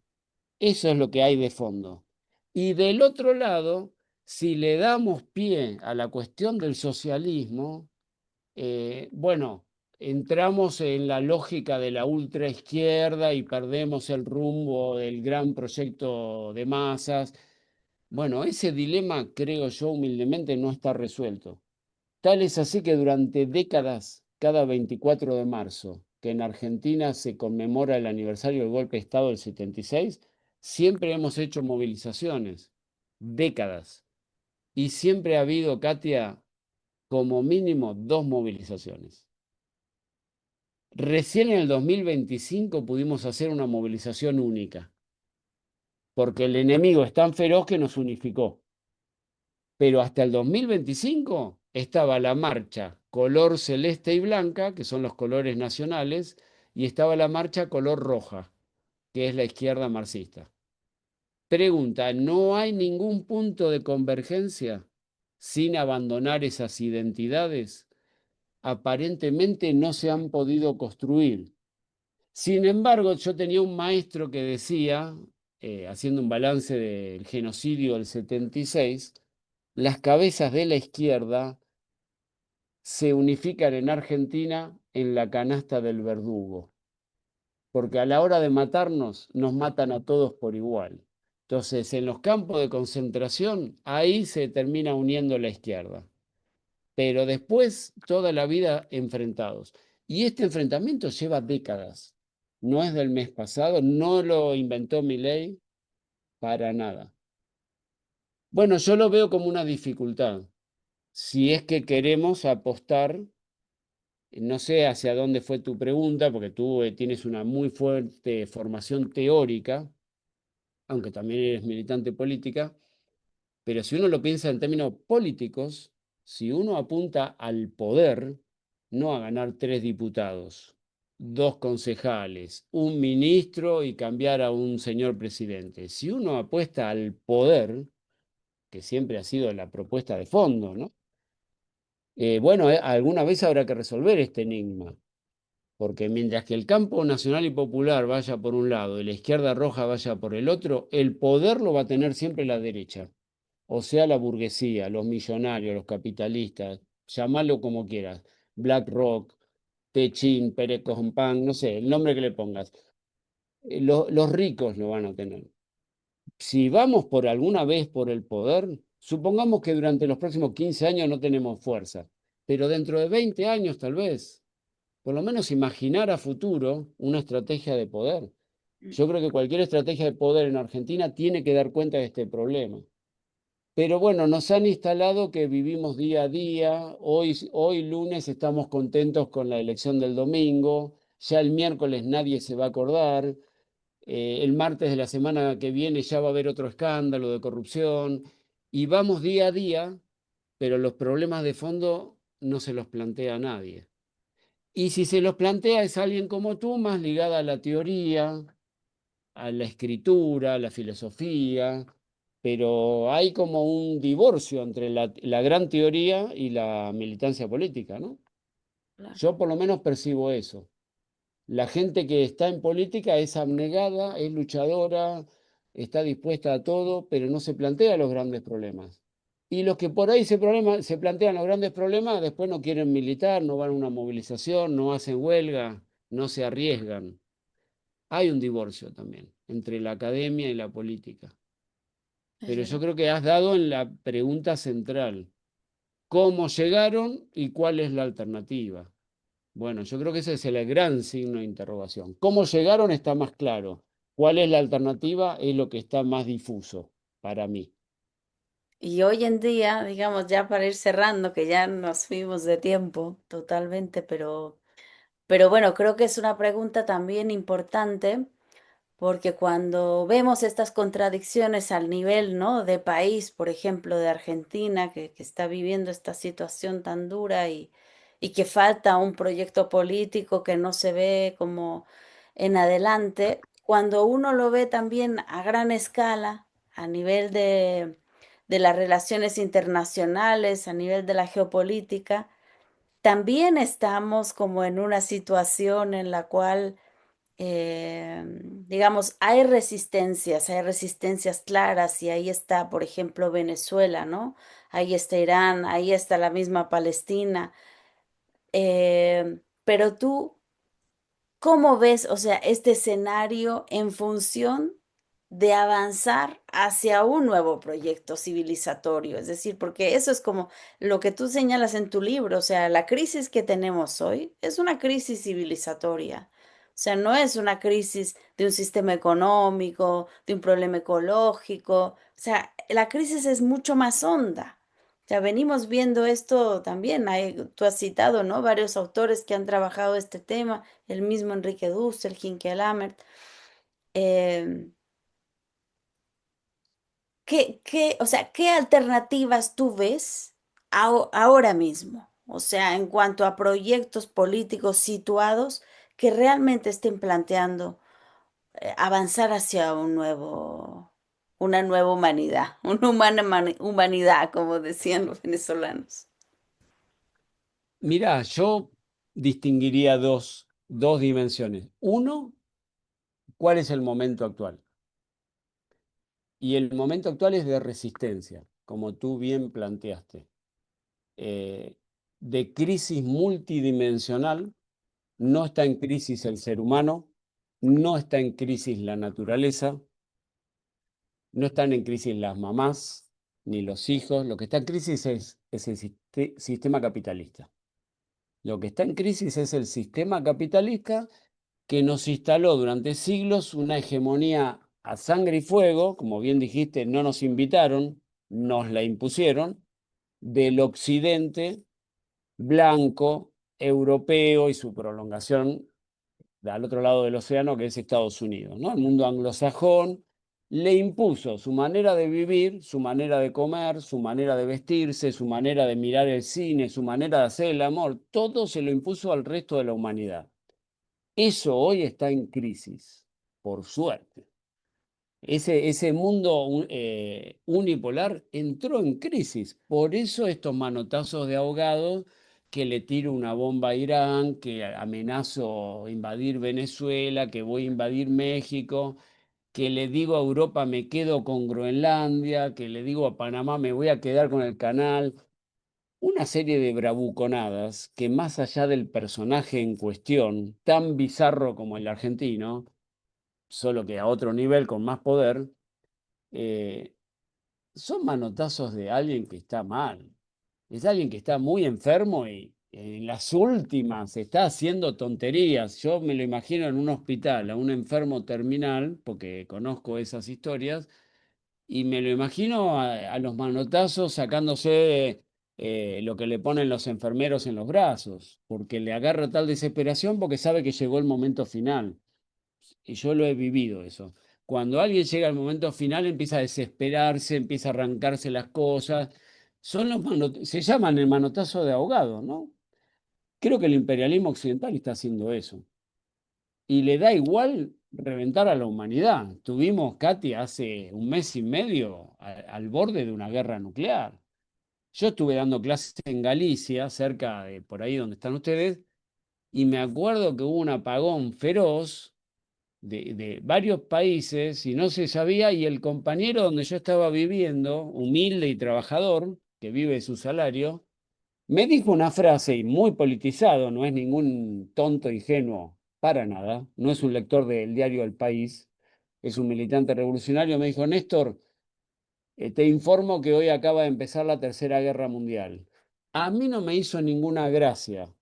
Eso es lo que hay de fondo. Y del otro lado, si le damos pie a la cuestión del socialismo, bueno, entramos en la lógica de la ultraizquierda y perdemos el rumbo del gran proyecto de masas. Bueno, ese dilema, creo yo humildemente, no está resuelto. Tal es así que durante décadas, cada 24 de marzo, que en Argentina se conmemora el aniversario del golpe de Estado del 76, siempre hemos hecho movilizaciones, décadas. Y siempre ha habido, Katia, como mínimo dos movilizaciones. Recién en el 2025 pudimos hacer una movilización única, porque el enemigo es tan feroz que nos unificó. Pero hasta el 2025 estaba la marcha color celeste y blanca, que son los colores nacionales, y estaba la marcha color roja, que es la izquierda marxista. Pregunta, ¿no hay ningún punto de convergencia sin abandonar esas identidades? Aparentemente no se han podido construir. Sin embargo, yo tenía un maestro que decía, haciendo un balance del genocidio del 76, las cabezas de la izquierda se unifican en Argentina en la canasta del verdugo, porque a la hora de matarnos nos matan a todos por igual. Entonces, en los campos de concentración, ahí se termina uniendo la izquierda, pero después toda la vida enfrentados. Y este enfrentamiento lleva décadas, no es del mes pasado, no lo inventó Milei para nada. Bueno, yo lo veo como una dificultad, si es que queremos apostar. No sé hacia dónde fue tu pregunta, porque tú tienes una muy fuerte formación teórica, aunque también eres militante política, pero si uno lo piensa en términos políticos, si uno apunta al poder, no a ganar 3 diputados, 2 concejales, un ministro y cambiar a un señor presidente, si uno apuesta al poder, que siempre ha sido la propuesta de fondo, ¿no? Bueno, alguna vez habrá que resolver este enigma. porque mientras que el campo nacional y popular vaya por un lado y la izquierda roja vaya por el otro, el poder lo va a tener siempre la derecha. O sea, la burguesía, los millonarios, los capitalistas, llamarlo como quieras, BlackRock, Techin, Pérez Compán, no sé, el nombre que le pongas. Los ricos lo van a tener. Si vamos por alguna vez por el poder, supongamos que durante los próximos 15 años no tenemos fuerza, pero dentro de 20 años tal vez, por lo menos imaginar a futuro una estrategia de poder. Yo creo que cualquier estrategia de poder en Argentina tiene que dar cuenta de este problema. Pero bueno, nos han instalado que vivimos día a día. Hoy lunes estamos contentos con la elección del domingo. Ya el miércoles nadie se va a acordar. El martes de la semana que viene ya va a haber otro escándalo de corrupción. Y vamos día a día, pero los problemas de fondo no se los plantea a nadie. Y si se los plantea es alguien como tú, más ligada a la teoría, a la escritura, a la filosofía, pero hay como un divorcio entre la gran teoría y la militancia política, ¿no? Claro. Yo por lo menos percibo eso. La gente que está en política es abnegada, es luchadora, está dispuesta a todo, pero no se plantea los grandes problemas. Y los que por ahí se plantean los grandes problemas, después no quieren militar, no van a una movilización, no hacen huelga, no se arriesgan. Hay un divorcio también entre la academia y la política. Es Pero yo verdad. creo que has dado en la pregunta central. ¿Cómo llegaron y cuál es la alternativa? Bueno, yo creo que ese es el gran signo de interrogación. ¿Cómo llegaron está más claro? ¿Cuál es la alternativa? Es lo que está más difuso para mí. Y hoy en día, digamos, ya para ir cerrando, que ya nos fuimos de tiempo totalmente, pero bueno, creo que es una pregunta también importante. Porque cuando vemos estas contradicciones al nivel, ¿no? De país, por ejemplo, de Argentina, que está viviendo esta situación tan dura y que falta un proyecto político que no se ve como en adelante, cuando uno lo ve también a gran escala, a nivel de las relaciones internacionales, a nivel de la geopolítica, también estamos como en una situación en la cual digamos, hay resistencias claras y ahí está, por ejemplo, Venezuela, ¿no? Ahí está Irán, ahí está la misma Palestina. Pero tú, ¿cómo ves, o sea, este escenario en función de avanzar hacia un nuevo proyecto civilizatorio? Es decir, porque eso es como lo que tú señalas en tu libro, o sea, la crisis que tenemos hoy es una crisis civilizatoria. O sea, no es una crisis de un sistema económico, de un problema ecológico. O sea, la crisis es mucho más honda. O sea, venimos viendo esto también. Tú has citado, ¿no? Varios autores que han trabajado este tema, el mismo Enrique Dussel, Hinke Lammert. Em, o sea, qué alternativas tú ves ahora mismo? O sea, en cuanto a proyectos políticos situados que realmente estén planteando avanzar hacia una nueva humanidad, una humanidad, como decían los venezolanos. Mirá, yo distinguiría dos dimensiones. Uno, ¿cuál es el momento actual? Y el momento actual es de resistencia, como tú bien planteaste, eh, de crisis multidimensional. No está en crisis el ser humano, no está en crisis la naturaleza, no están en crisis las mamás ni los hijos. Lo que está en crisis es el sistema capitalista. Lo que está en crisis es el sistema capitalista que nos instaló durante siglos una hegemonía a sangre y fuego, como bien dijiste, no nos invitaron, nos la impusieron, del occidente blanco, europeo y su prolongación al otro lado del océano, que es Estados Unidos, ¿no? El mundo anglosajón le impuso su manera de vivir, su manera de comer, su manera de vestirse, su manera de mirar el cine, su manera de hacer el amor, todo se lo impuso al resto de la humanidad. Eso hoy está en crisis, por suerte. Ese mundo unipolar entró en crisis. Por eso estos manotazos de ahogado que le tiro una bomba a Irán, que amenazo invadir Venezuela, que voy a invadir México, que le digo a Europa me quedo con Groenlandia, que le digo a Panamá me voy a quedar con el canal. Una serie de bravuconadas que más allá del personaje en cuestión, tan bizarro como el argentino, solo que a otro nivel, con más poder, eh, son manotazos de alguien que está mal. Es alguien que está muy enfermo y en las últimas está haciendo tonterías. Yo me lo imagino en un hospital, a un enfermo terminal, porque conozco esas historias, y me lo imagino a los manotazos sacándose lo que le ponen los enfermeros en los brazos, porque le agarra tal desesperación porque sabe que llegó el momento final. Y yo lo he vivido eso. Cuando alguien llega al momento final empieza a desesperarse, empieza a arrancarse las cosas. Se llaman el manotazo de ahogado, ¿no? Creo que el imperialismo occidental está haciendo eso. Y le da igual reventar a la humanidad. Tuvimos, Katy, hace un mes y medio al borde de una guerra nuclear. Yo estuve dando clases en Galicia, cerca de por ahí donde están ustedes, y me acuerdo que hubo un apagón feroz de varios países y no se sabía, y el compañero donde yo estaba viviendo, humilde y trabajador, que vive de su salario, me dijo una frase, y muy politizado, no es ningún tonto ingenuo, para nada, no es un lector del diario El País, es un militante revolucionario, me dijo: Néstor, te informo que hoy acaba de empezar la Tercera Guerra Mundial. A mí no me hizo ninguna gracia.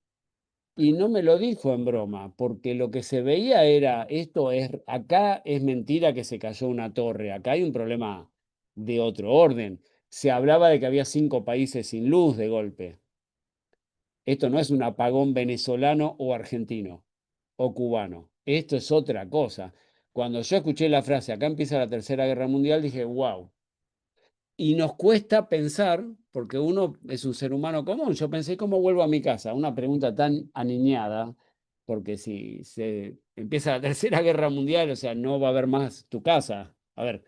Y no me lo dijo en broma, porque lo que se veía era, acá es mentira que se cayó una torre, acá hay un problema de otro orden. Se hablaba de que había 5 países sin luz de golpe. Esto no es un apagón venezolano o argentino o cubano. Esto es otra cosa. Cuando yo escuché la frase, acá empieza la Tercera Guerra Mundial, dije, wow. Y nos cuesta pensar, porque uno es un ser humano común. Yo pensé, ¿cómo vuelvo a mi casa? Una pregunta tan aniñada, porque si se empieza la Tercera Guerra Mundial, o sea, no va a haber más tu casa. A ver,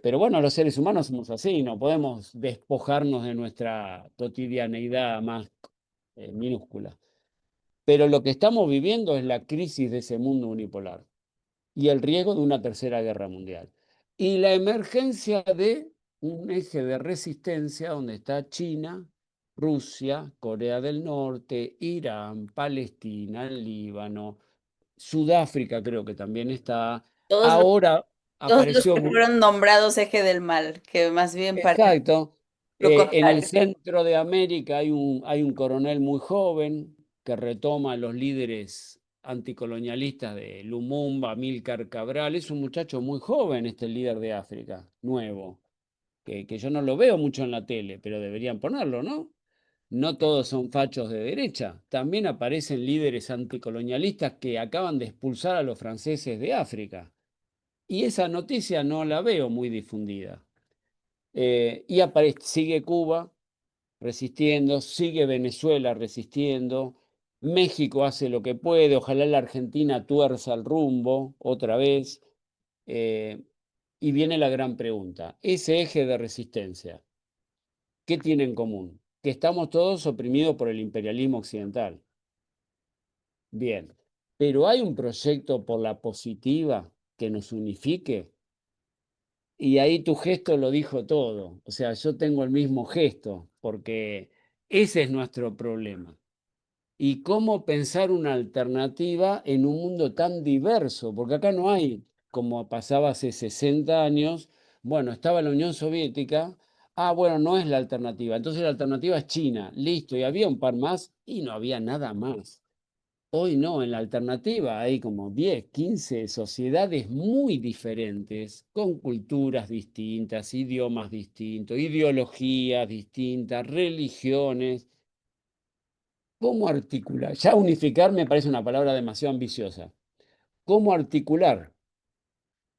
pero bueno, los seres humanos somos así, no podemos despojarnos de nuestra cotidianeidad más minúscula. Pero lo que estamos viviendo es la crisis de ese mundo unipolar y el riesgo de una tercera guerra mundial. Y la emergencia de un eje de resistencia donde está China, Rusia, Corea del Norte, Irán, Palestina, el Líbano, Sudáfrica creo que también está. Todos los, Ahora todos los apareció. que fueron nombrados eje del mal, que más bien parece Exacto. lo En el contrario. centro de América hay un coronel muy joven que retoma a los líderes anticolonialistas de Lumumba, Amílcar Cabral. Es un muchacho muy joven, este líder de África, nuevo, que yo no lo veo mucho en la tele, pero deberían ponerlo, ¿no? No todos son fachos de derecha. También aparecen líderes anticolonialistas que acaban de expulsar a los franceses de África. Y esa noticia no la veo muy difundida. Sigue Cuba resistiendo, sigue Venezuela resistiendo, México hace lo que puede, ojalá la Argentina tuerza el rumbo otra vez. eh, y viene la gran pregunta, ese eje de resistencia, ¿qué tiene en común? Que estamos todos oprimidos por el imperialismo occidental. Bien, pero hay un proyecto por la positiva que nos unifique. Y ahí tu gesto lo dijo todo. O sea, yo tengo el mismo gesto, porque ese es nuestro problema. Y cómo pensar una alternativa en un mundo tan diverso, porque acá no hay, como pasaba hace 60 años, bueno, estaba la Unión Soviética, bueno, no es la alternativa, entonces la alternativa es China, listo, y había un par más y no había nada más. Hoy no, en la alternativa hay como 10, 15 sociedades muy diferentes, con culturas distintas, idiomas distintos, ideologías distintas, religiones. ¿Cómo articular? Ya unificar me parece una palabra demasiado ambiciosa. ¿Cómo articular?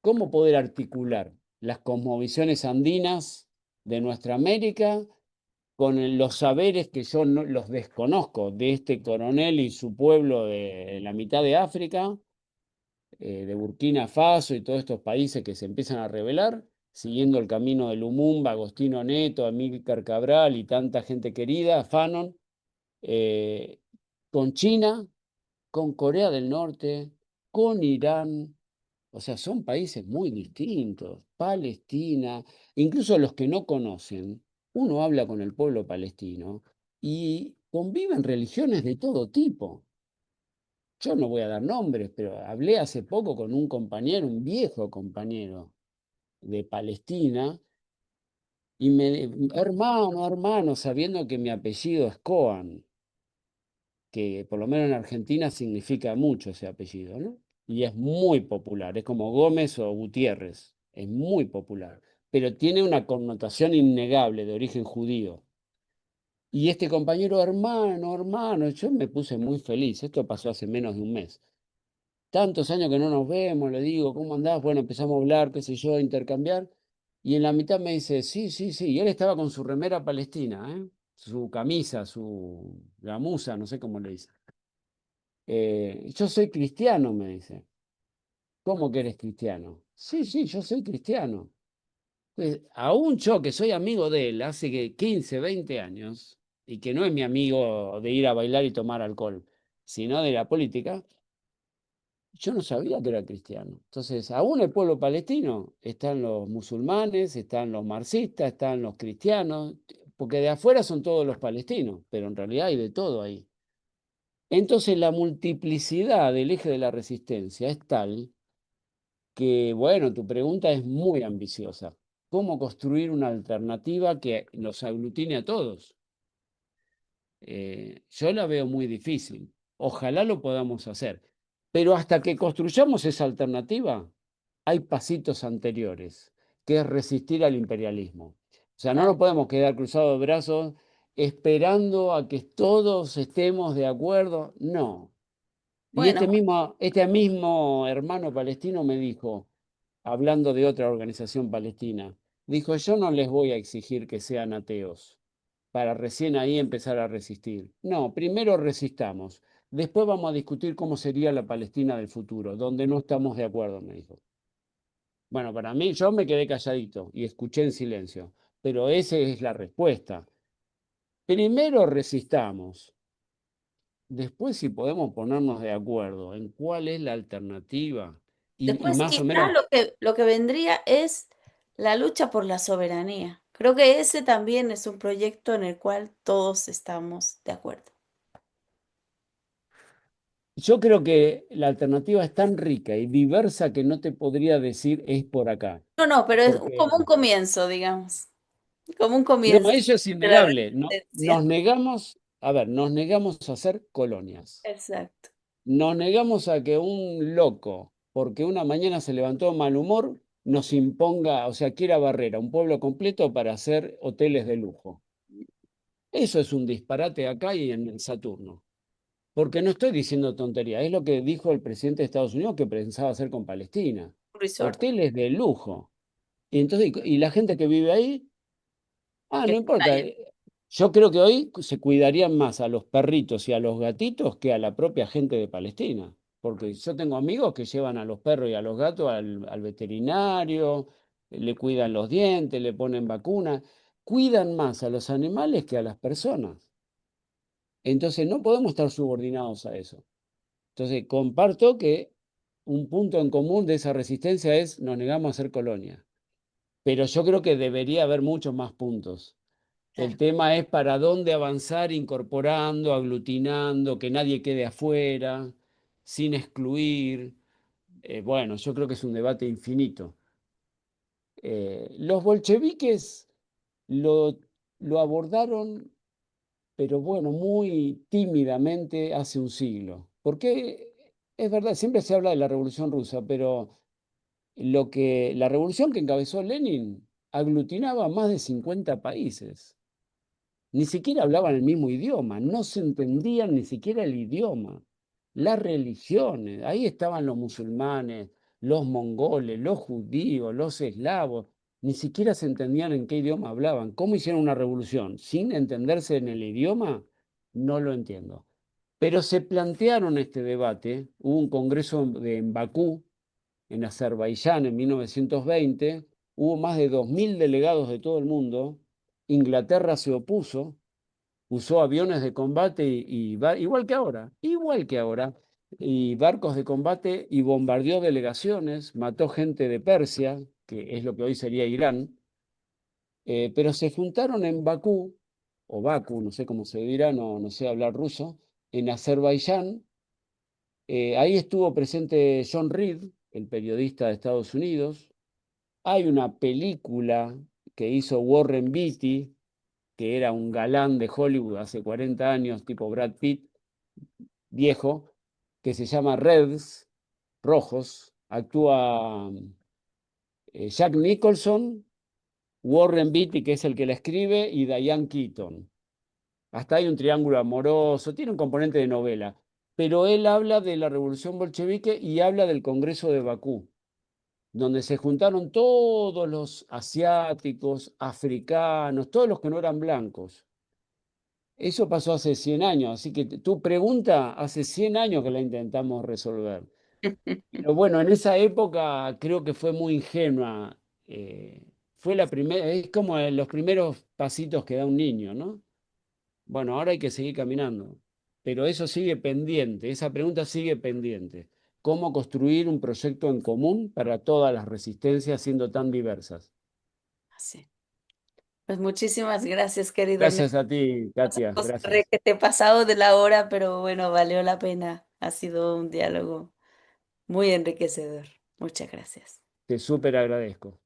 ¿Cómo poder articular las cosmovisiones andinas de nuestra América con los saberes que yo los desconozco de este coronel y su pueblo de la mitad de África, de Burkina Faso y todos estos países que se empiezan a rebelar, siguiendo el camino de Lumumba, Agostino Neto, Amílcar Cabral y tanta gente querida, Fanon? eh, con China, con Corea del Norte, con Irán. O sea, son países muy distintos. Palestina, incluso los que no conocen, uno habla con el pueblo palestino y conviven religiones de todo tipo. Yo no voy a dar nombres, pero hablé hace poco con un compañero, un viejo compañero de Palestina, y hermano, hermano, sabiendo que mi apellido es Cohen, que por lo menos en Argentina significa mucho ese apellido, ¿no? Y es muy popular, es como Gómez o Gutiérrez, es muy popular, pero tiene una connotación innegable de origen judío. Y este compañero, hermano, hermano, yo me puse muy feliz, esto pasó hace menos de un mes. Tantos años que no nos vemos, le digo, ¿cómo andás? Bueno, empezamos a hablar, qué sé yo, a intercambiar. Y en la mitad me dice, sí, sí, sí. Y él estaba con su remera palestina, ¿eh? Su camisa, su gamuza, no sé cómo le dice. Yo soy cristiano, me dice. ¿Cómo que eres cristiano? Sí, sí, yo soy cristiano. Pues, aún yo, que soy amigo de él hace que 15, 20 años, y que no es mi amigo de ir a bailar y tomar alcohol, sino de la política, yo no sabía que era cristiano. Entonces, aún el pueblo palestino, están los musulmanes, están los marxistas, están los cristianos, porque de afuera son todos los palestinos, pero en realidad hay de todo ahí. Entonces, la multiplicidad del eje de la resistencia es tal que, bueno, tu pregunta es muy ambiciosa. ¿Cómo construir una alternativa que los aglutine a todos? Yo la veo muy difícil. Ojalá lo podamos hacer. Pero hasta que construyamos esa alternativa, hay pasitos anteriores, que es resistir al imperialismo. O sea, no Claro. nos podemos quedar cruzados de brazos esperando a que todos estemos de acuerdo. No. Y Bueno, este mismo hermano palestino me dijo, hablando de otra organización palestina, dijo, yo no les voy a exigir que sean ateos para recién ahí empezar a resistir. No, primero resistamos. Después vamos a discutir cómo sería la Palestina del futuro, donde no estamos de acuerdo, me dijo. Bueno, para mí, yo me quedé calladito y escuché en silencio, pero esa es la respuesta. Primero resistamos, después si podemos ponernos de acuerdo en cuál es la alternativa y después más o quizá menos, lo que vendría es la lucha por la soberanía. Creo que ese también es un proyecto en el cual todos estamos de acuerdo. yo creo que la alternativa es tan rica y diversa que no te podría decir es por acá, No, no, pero es porque como un comienzo, digamos, como un no, comienzo eso es de la innegable. No, resistencia. nos negamos a ser colonias. Exacto. Nos negamos a que un loco, porque una mañana se levantó de mal humor, nos imponga, o sea, quiera barrer a un pueblo completo para hacer hoteles de lujo. Eso es un disparate acá y en el Saturno. Porque no estoy diciendo tontería, es lo que dijo el presidente de Estados Unidos que pensaba hacer con Palestina. Un resort. Hoteles de lujo. Y entonces, y la gente que vive ahí, ah, Que no se importa. vaya. Yo creo que hoy se cuidarían más a los perritos y a los gatitos que a la propia gente de Palestina. Porque yo tengo amigos que llevan a los perros y a los gatos al veterinario, le cuidan los dientes, le ponen vacunas, cuidan más a los animales que a las personas. Entonces no podemos estar subordinados a eso. Entonces comparto que un punto en común de esa resistencia es nos negamos a ser colonia. Pero yo creo que debería haber muchos más puntos. El Claro. tema es para dónde avanzar incorporando, aglutinando, que nadie quede afuera, sin excluir. Bueno, yo creo que es un debate infinito. Los bolcheviques lo, lo abordaron, pero bueno, muy tímidamente hace un siglo. Porque es verdad, siempre se habla de la Revolución Rusa, pero la revolución que encabezó Lenin aglutinaba a más de 50 países. Ni siquiera hablaban el mismo idioma, no se entendían ni siquiera el idioma. Las religiones, ahí estaban los musulmanes, los mongoles, los judíos, los eslavos, ni siquiera se entendían en qué idioma hablaban. ¿Cómo hicieron una revolución sin entenderse en el idioma? No lo entiendo. Pero se plantearon este debate, hubo un congreso en Bakú, en Azerbaiyán, en 1920, hubo más de 2000 delegados de todo el mundo, Inglaterra se opuso, usó aviones de combate igual que ahora, y barcos de combate y bombardeó delegaciones, mató gente de Persia, que es lo que hoy sería Irán, pero se juntaron en Bakú, o Baku, no sé cómo se dirá, no sé hablar ruso, en Azerbaiyán. Ahí estuvo presente John Reed, el periodista de Estados Unidos. Hay una película que hizo Warren Beatty, que era un galán de Hollywood hace 40 años, tipo Brad Pitt, viejo, que se llama Reds, Rojos. Actúa Jack Nicholson, Warren Beatty, que es el que la escribe, y Diane Keaton. Hasta hay un triángulo amoroso, tiene un componente de novela, pero él habla de la revolución bolchevique y habla del Congreso de Bakú, donde se juntaron todos los asiáticos, africanos, todos los que no eran blancos. Eso pasó hace 100 años, así que tu pregunta, hace 100 años que la intentamos resolver. Pero bueno, en esa época creo que fue muy ingenua. Fue la primera, es como los primeros pasitos que da un niño, ¿no? Bueno, ahora hay que seguir caminando, pero eso sigue pendiente, esa pregunta sigue pendiente. ¿Cómo construir un proyecto en común para todas las resistencias siendo tan diversas? Sí. Pues muchísimas gracias, querido Néstor. Gracias a ti, Katia, gracias. Que te he pasado de la hora, pero bueno, valió la pena. Ha sido un diálogo muy enriquecedor. Muchas gracias. Te súper agradezco.